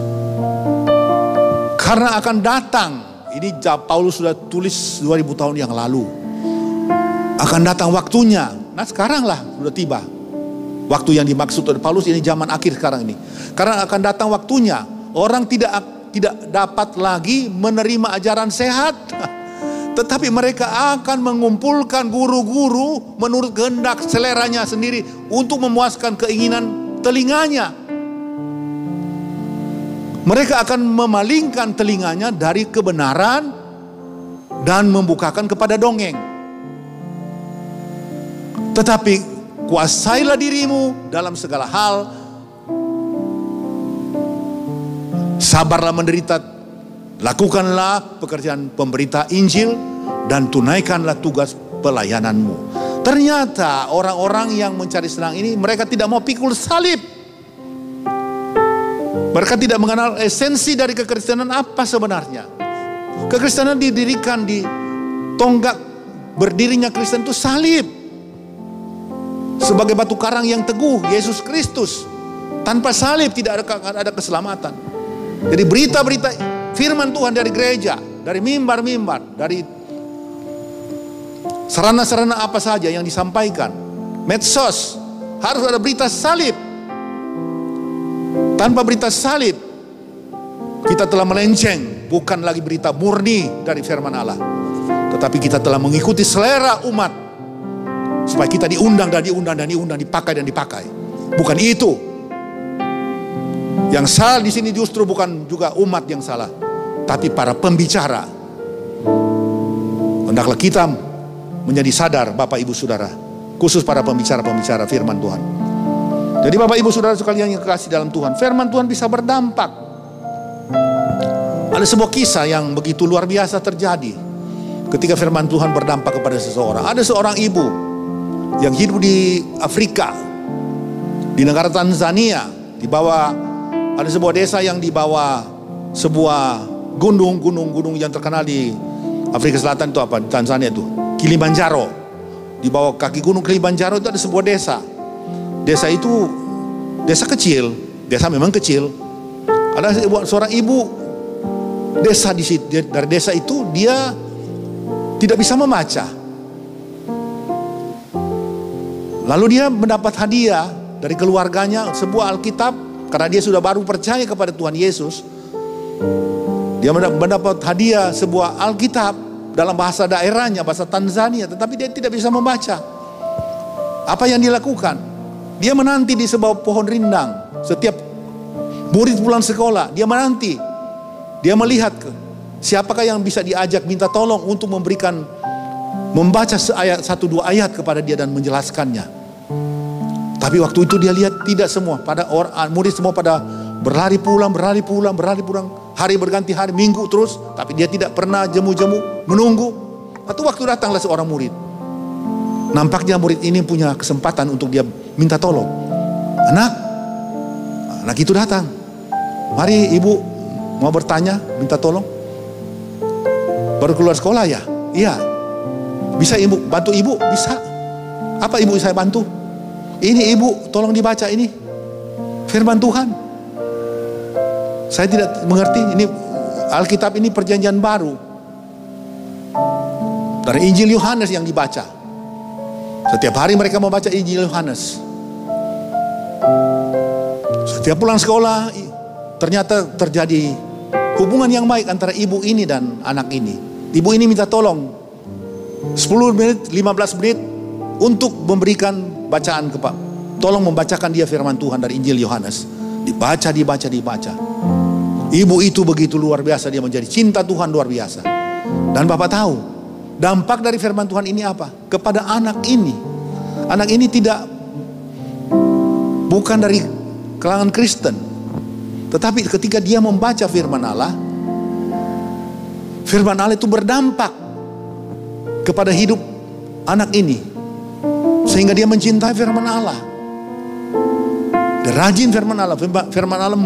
Karena akan datang, ini Paulus sudah tulis 2000 tahun yang lalu. Akan datang waktunya. Nah sekarang lah sudah tiba. Waktu yang dimaksud oleh Paulus ini zaman akhir sekarang ini. Karena akan datang waktunya, orang tidak dapat lagi menerima ajaran sehat. Tetapi mereka akan mengumpulkan guru-guru menurut kehendak seleranya sendiri untuk memuaskan keinginan telinganya. Mereka akan memalingkan telinganya dari kebenaran dan membukakan kepada dongeng. Tetapi kuasailah dirimu dalam segala hal, sabarlah menderita, lakukanlah pekerjaan pemberita Injil, dan tunaikanlah tugas pelayananmu. Ternyata orang-orang yang mencari senang ini, mereka tidak mau pikul salib. Mereka tidak mengenal esensi dari kekristenan apa sebenarnya. Kekristenan didirikan di tonggak berdirinya Kristen itu salib. Sebagai batu karang yang teguh, Yesus Kristus. Tanpa salib tidak ada keselamatan. Jadi berita-berita firman Tuhan dari gereja, dari mimbar-mimbar, dari sarana-sarana apa saja yang disampaikan, medsos, harus ada berita salib. Tanpa berita salib, kita telah melenceng, bukan lagi berita murni dari firman Allah, tetapi kita telah mengikuti selera umat, supaya kita diundang, dipakai dan dipakai. Bukan itu. Yang salah di sini justru bukan juga umat yang salah, tapi para pembicara. Hendaklah kita menjadi sadar, Bapak Ibu Saudara, khusus para pembicara-pembicara firman Tuhan. Jadi Bapak Ibu Saudara sekalian yang kekasih dalam Tuhan, firman Tuhan bisa berdampak. Ada sebuah kisah yang begitu luar biasa terjadi ketika firman Tuhan berdampak kepada seseorang. Ada seorang ibu yang hidup di Afrika, di negara Tanzania, di bawah, ada sebuah desa yang di bawah sebuah gunung yang terkenal di Afrika Selatan itu apa? Di Tanzania itu Kilimanjaro. Di bawah kaki gunung Kilimanjaro itu ada sebuah desa. Desa itu desa kecil, Desa memang kecil. Ada seorang ibu desa di situ, dari desa itu dia tidak bisa membaca. Lalu dia mendapat hadiah dari keluarganya sebuah Alkitab karena dia sudah baru percaya kepada Tuhan Yesus. Dia mendapat hadiah sebuah Alkitab dalam bahasa daerahnya, bahasa Tanzania, tetapi dia tidak bisa membaca. Apa yang dilakukan? Dia menanti di sebuah pohon rindang. Setiap murid pulang sekolah, dia menanti. Dia melihat siapakah yang bisa diajak minta tolong untuk membaca ayat 1-2 ayat kepada dia dan menjelaskannya. Tapi waktu itu dia lihat tidak semua, pada murid semua pada berlari pulang. Hari berganti hari, minggu terus, tapi dia tidak pernah jemu-jemu menunggu. Atau waktu datanglah seorang murid. Nampaknya murid ini punya kesempatan untuk dia minta tolong. Anak itu datang. Mari ibu, mau bertanya, minta tolong. Baru keluar sekolah ya? Iya. Bisa ibu bantu ibu? Bisa. Apa ibu saya bantu? Ini ibu, tolong dibaca ini firman Tuhan. Saya tidak mengerti, ini Alkitab ini perjanjian baru. Dari Injil Yohanes yang dibaca. Setiap hari mereka membaca Injil Yohanes. Setiap pulang sekolah, ternyata terjadi hubungan yang baik antara ibu ini dan anak ini. Ibu ini minta tolong 10 menit, 15 menit untuk memberikan bacaan tolong membacakan dia firman Tuhan dari Injil Yohanes. Dibaca. Ibu itu begitu luar biasa, dia menjadi cinta Tuhan luar biasa. Dan Bapak tahu, dampak dari firman Tuhan ini apa? Kepada anak ini. Anak ini bukan dari kalangan Kristen. Tetapi ketika dia membaca firman Allah itu berdampak kepada hidup anak ini. Sehingga dia mencintai firman Allah. Dia rajin firman Allah. Firman Allah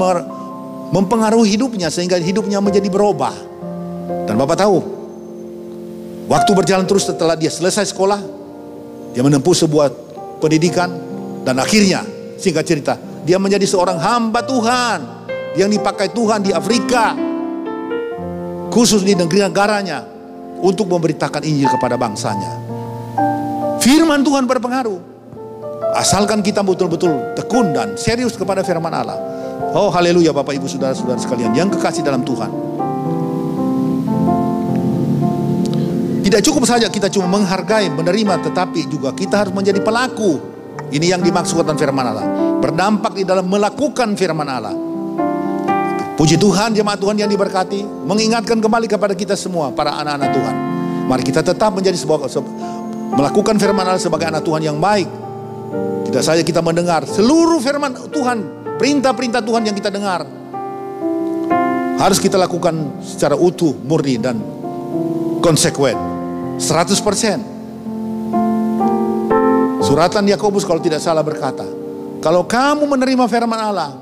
mempengaruhi hidupnya sehingga hidupnya menjadi berubah. Dan Bapak tahu, waktu berjalan terus setelah dia selesai sekolah, dia menempuh sebuah pendidikan dan akhirnya, singkat cerita, dia menjadi seorang hamba Tuhan yang dipakai Tuhan di Afrika, khusus di negeri negaranya, untuk memberitakan Injil kepada bangsanya. Firman Tuhan berpengaruh, asalkan kita betul-betul tekun dan serius kepada firman Allah. Oh haleluya Bapak Ibu Saudara-saudara sekalian yang kekasih dalam Tuhan. Tidak cukup saja kita cuma menghargai, menerima, tetapi juga kita harus menjadi pelaku. Ini yang dimaksudkan firman Allah. Berdampak di dalam melakukan firman Allah. Puji Tuhan, jemaat Tuhan yang diberkati, mengingatkan kembali kepada kita semua, para anak-anak Tuhan. Mari kita tetap menjadi melakukan firman Allah sebagai anak Tuhan yang baik. Tidak saja kita mendengar seluruh firman Tuhan, perintah-perintah Tuhan yang kita dengar, harus kita lakukan secara utuh, murni dan konsekuen, 100%. Suratan Yakobus kalau tidak salah berkata, kalau kamu menerima firman Allah,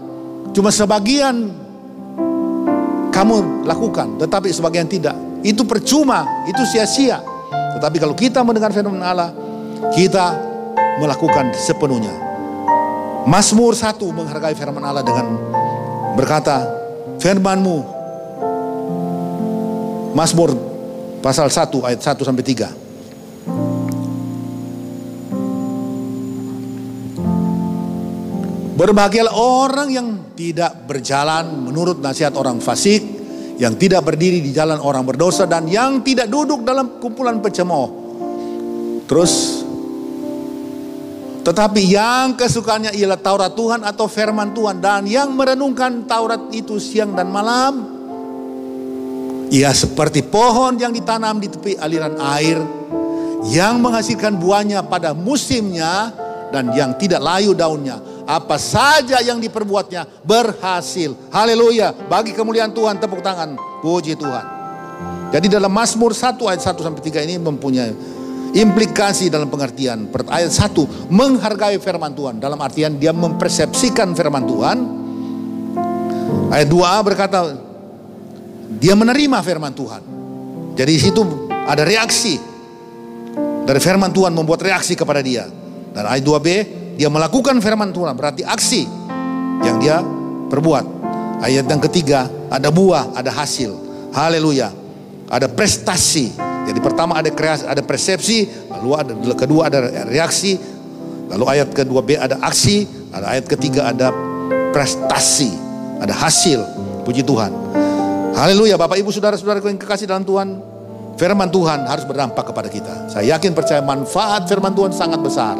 cuma sebagian kamu lakukan, tetapi sebagian tidak, itu percuma, itu sia-sia. Tetapi kalau kita mendengar firman Allah, kita melakukan sepenuhnya. Mazmur 1 menghargai firman Allah dengan berkata, firman-Mu, Mazmur pasal 1 ayat 1-3. Berbahagialah orang yang tidak berjalan menurut nasihat orang fasik, yang tidak berdiri di jalan orang berdosa, dan yang tidak duduk dalam kumpulan pencemooh. Terus, tetapi yang kesukaannya ialah Taurat Tuhan atau firman Tuhan, dan yang merenungkan Taurat itu siang dan malam. Ia seperti pohon yang ditanam di tepi aliran air, yang menghasilkan buahnya pada musimnya, dan yang tidak layu daunnya. Apa saja yang diperbuatnya berhasil. Haleluya. Bagi kemuliaan Tuhan, tepuk tangan. Puji Tuhan. Jadi dalam Mazmur 1 ayat 1-3 ini mempunyai implikasi dalam pengertian. Ayat 1, menghargai firman Tuhan. Dalam artian dia mempersepsikan firman Tuhan. Ayat 2a berkata, dia menerima firman Tuhan. Jadi di situ ada reaksi. Dari firman Tuhan membuat reaksi kepada dia. Dan ayat 2b, dia melakukan firman Tuhan, berarti aksi yang dia perbuat. Ayat yang ketiga, ada buah, ada hasil. Haleluya. Ada prestasi. Jadi pertama ada kreasi, ada persepsi, lalu ada kedua ada reaksi, lalu ayat kedua B ada aksi, ada ayat ketiga ada prestasi, ada hasil. Puji Tuhan. Haleluya. Bapak Ibu saudara-saudara yang kekasih dalam Tuhan, firman Tuhan harus berdampak kepada kita. Saya yakin percaya manfaat firman Tuhan sangat besar.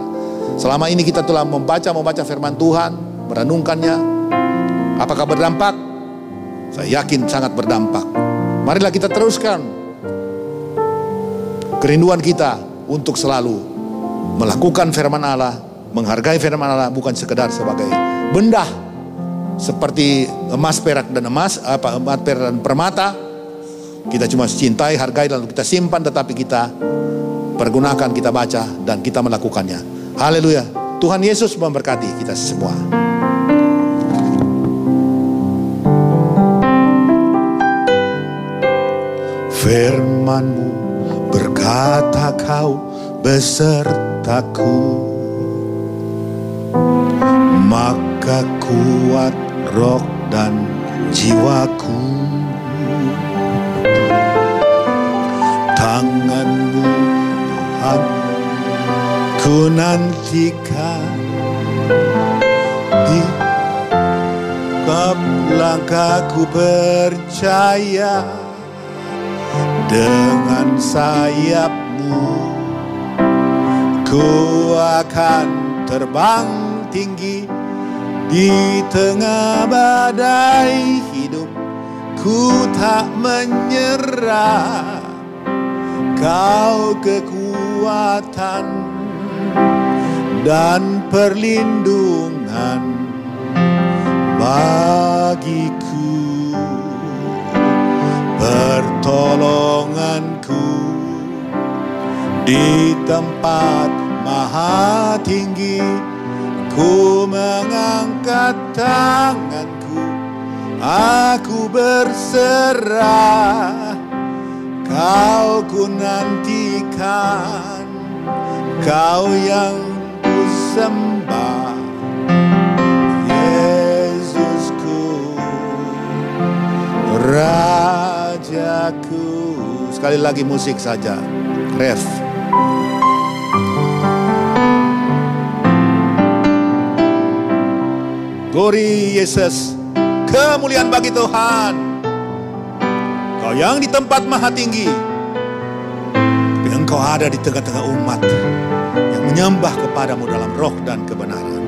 Selama ini kita telah membaca firman Tuhan, merenungkannya. Apakah berdampak? Saya yakin sangat berdampak. Marilah kita teruskan kerinduan kita untuk selalu melakukan firman Allah, menghargai firman Allah, bukan sekedar sebagai benda seperti emas, perak dan emas, emas, perak dan permata. Kita cuma cintai, hargai lalu kita simpan, tetapi kita pergunakan, kita baca dan kita melakukannya. Haleluya. Tuhan Yesus memberkati kita semua. Firman-Mu berkata Kau besertaku, maka kuat roh dan jiwaku. Tangan-Mu Tuhan ku nantikan, di langkahku percaya. Dengan sayap-Mu ku akan terbang tinggi di tengah badai hidup. Ku tak menyerah, Kau kekuatan dan perlindungan bagiku. Pertolonganku di tempat maha tinggi. Ku mengangkat tanganku, aku berserah. Kau ku nantikan, Kau yang ku sembah, Yesusku, Rajaku. Sekali lagi musik saja, ref. Glory Yesus, kemuliaan bagi Tuhan. Kau yang di tempat maha tinggi, tapi Engkau ada di tengah-tengah umat yang menyembah kepadamu dalam roh dan kebenaran.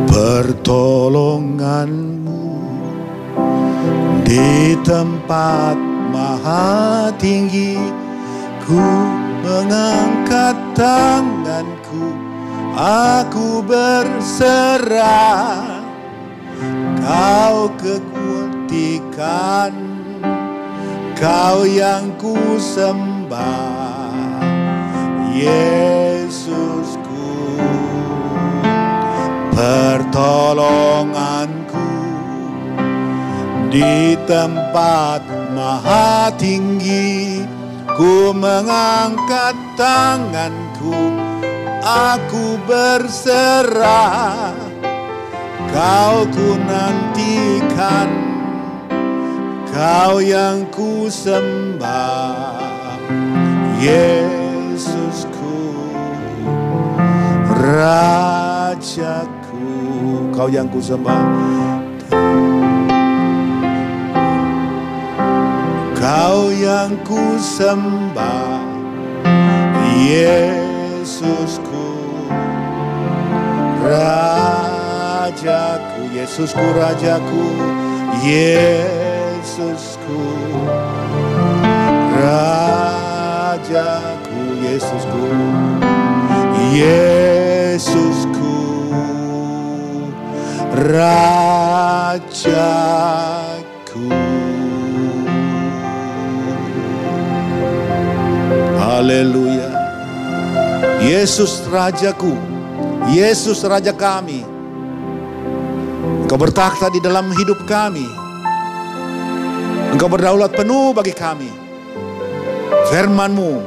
Pertolongan-Mu di tempat maha tinggi. Ku mengangkat tanganku, aku berserah. Kau kekuatan, Kau yang ku sembah, Yesusku. Pertolonganku di tempat maha tinggi. Ku mengangkat tanganku, aku berserah. Kau ku nantikan, Kau yang ku sembah, Yesusku, Rajaku. Kau yang ku sembah, Kau yang ku sembah, Yesusku, Rajaku. Rajaku, Yesusku Rajaku, Yesusku Rajaku, Yesusku, Yesusku Rajaku. Haleluya. Yesus Rajaku, Yesus Raja kami. Engkau bertakhta di dalam hidup kami. Engkau berdaulat penuh bagi kami. Firman-Mu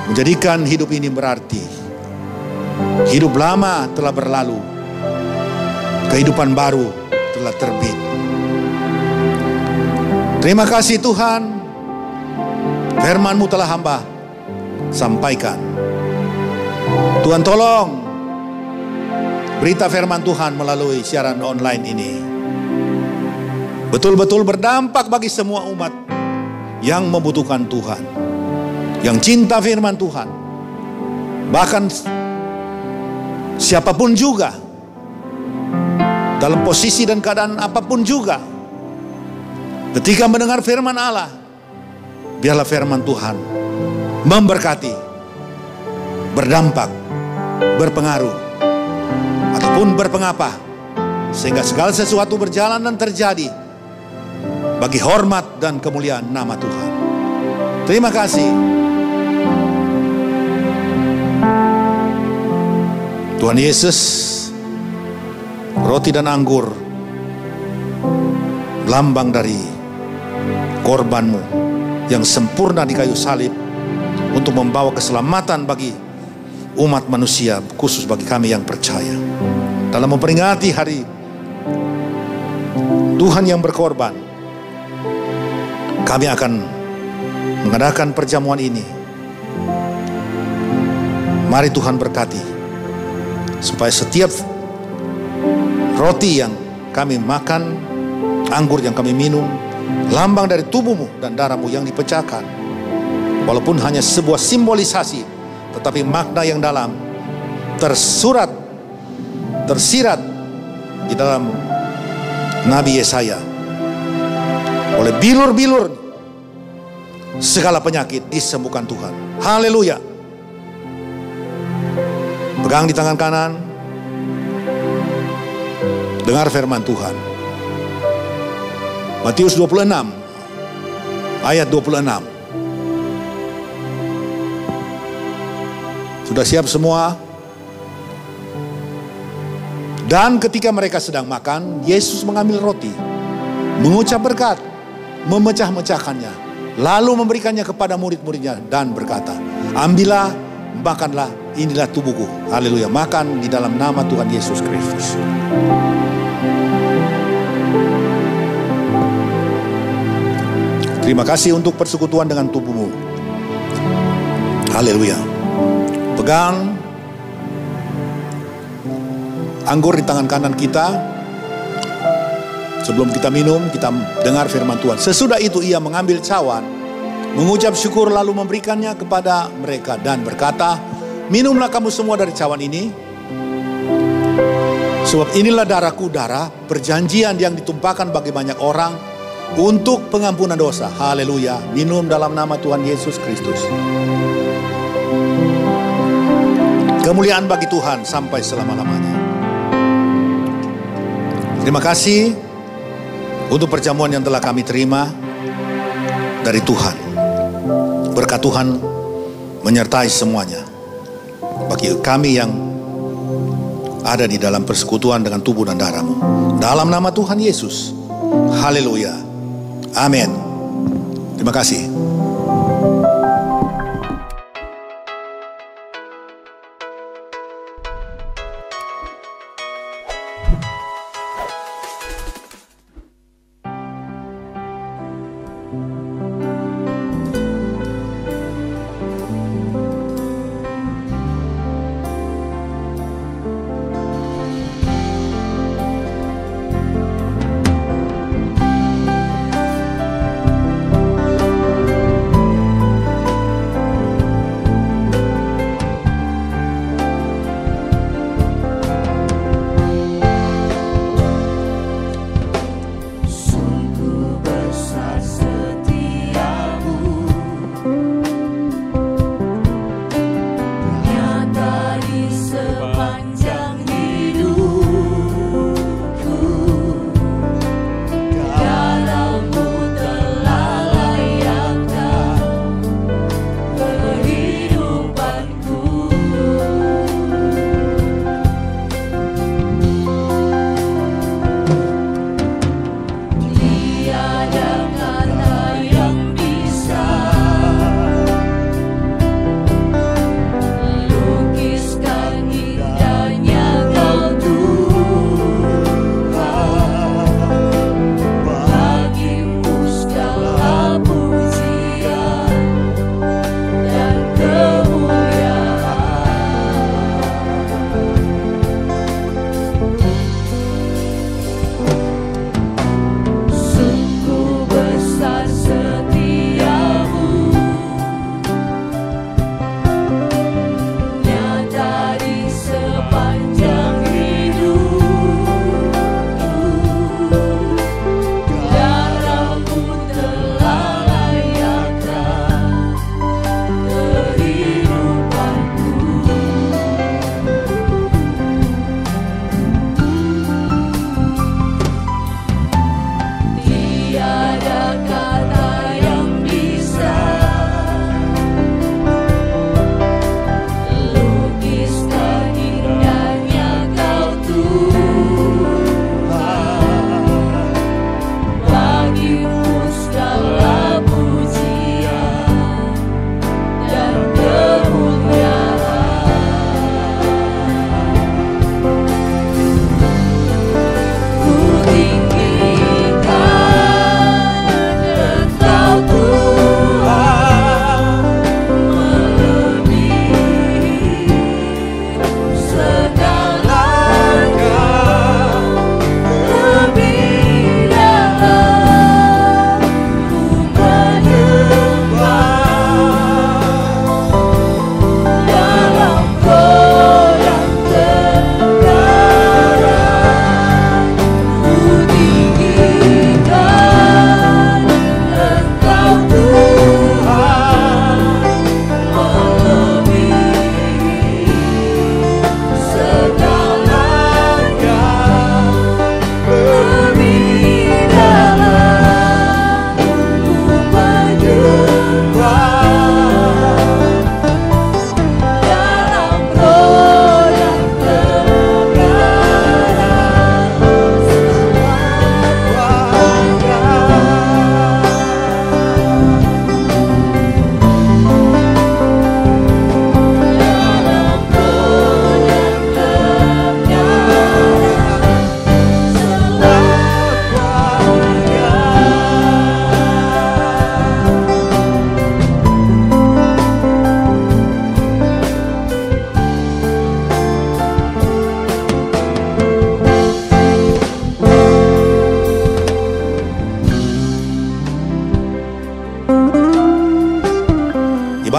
menjadikan hidup ini berarti. Hidup lama telah berlalu, kehidupan baru telah terbit. Terima kasih Tuhan, firman-Mu telah hamba sampaikan. Tuhan tolong berita firman Tuhan melalui siaran online ini betul-betul berdampak bagi semua umat yang membutuhkan Tuhan, yang cinta firman Tuhan. Bahkan siapapun juga, dalam posisi dan keadaan apapun juga, ketika mendengar firman Allah, biarlah firman Tuhan memberkati, berdampak, berpengaruh, ataupun berpengapa, sehingga segala sesuatu berjalan dan terjadi bagi hormat dan kemuliaan nama Tuhan. Terima kasih. Tuhan Yesus, roti dan anggur, lambang dari korban-Mu yang sempurna di kayu salib untuk membawa keselamatan bagi umat manusia, khusus bagi kami yang percaya. Dalam memperingati hari Tuhan yang berkorban, kami akan mengadakan perjamuan ini. Mari Tuhan berkati, supaya setiap roti yang kami makan, anggur yang kami minum, lambang dari tubuh-Mu dan darah-Mu yang dipecahkan. Walaupun hanya sebuah simbolisasi, tetapi makna yang dalam tersirat di dalam Nabi Yesaya. Oleh bilur-bilur segala penyakit disembuhkan Tuhan. Haleluya. Pegang di tangan kanan, dengar firman Tuhan. Matius 26 ayat 26. Sudah siap semua? Dan ketika mereka sedang makan, Yesus mengambil roti, mengucap berkat, memecah-mecahkannya, lalu memberikannya kepada murid-muridnya dan berkata, ambillah, makanlah, inilah tubuhku. Haleluya. Makan di dalam nama Tuhan Yesus Kristus. Terima kasih untuk persekutuan dengan tubuh-Mu. Haleluya. Pegang anggur di tangan kanan kita. Sebelum kita minum, kita dengar firman Tuhan. Sesudah itu ia mengambil cawan, mengucap syukur lalu memberikannya kepada mereka dan berkata, minumlah kamu semua dari cawan ini, sebab inilah darahku, darah perjanjian yang ditumpahkan bagi banyak orang untuk pengampunan dosa. Haleluya. Minum dalam nama Tuhan Yesus Kristus. Kemuliaan bagi Tuhan sampai selama-lamanya. Terima kasih untuk perjamuan yang telah kami terima dari Tuhan. Berkat Tuhan menyertai semuanya. Bagi kami yang ada di dalam persekutuan dengan tubuh dan darah-Mu. Dalam nama Tuhan Yesus. Haleluya. Amin. Terima kasih.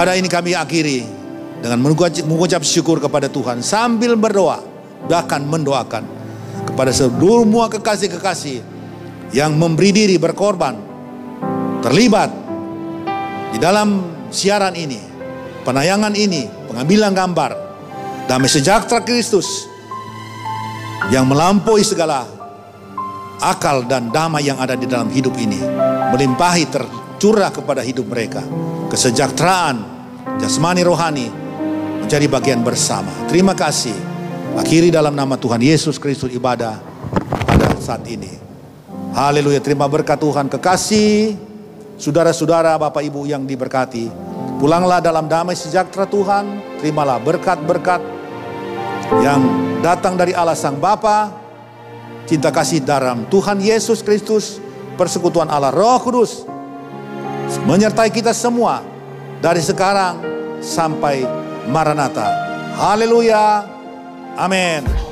Ibadah ini kami akhiri dengan mengucap syukur kepada Tuhan sambil berdoa, bahkan mendoakan kepada semua kekasih-kekasih yang memberi diri berkorban, terlibat di dalam siaran ini, penayangan ini, pengambilan gambar, damai sejahtera Kristus yang melampaui segala akal dan damai yang ada di dalam hidup ini melimpahi tercurah kepada hidup mereka. Kesejahteraan jasmani rohani menjadi bagian bersama. Terima kasih. Akhiri dalam nama Tuhan Yesus Kristus ibadah pada saat ini. Haleluya. Terima berkat Tuhan. Kekasih saudara-saudara, Bapak Ibu yang diberkati, pulanglah dalam damai sejahtera Tuhan. Terimalah berkat-berkat yang datang dari Allah Sang Bapa, cinta kasih dalam Tuhan Yesus Kristus, persekutuan Allah Roh Kudus menyertai kita semua dari sekarang sampai Maranatha. Haleluya. Amin.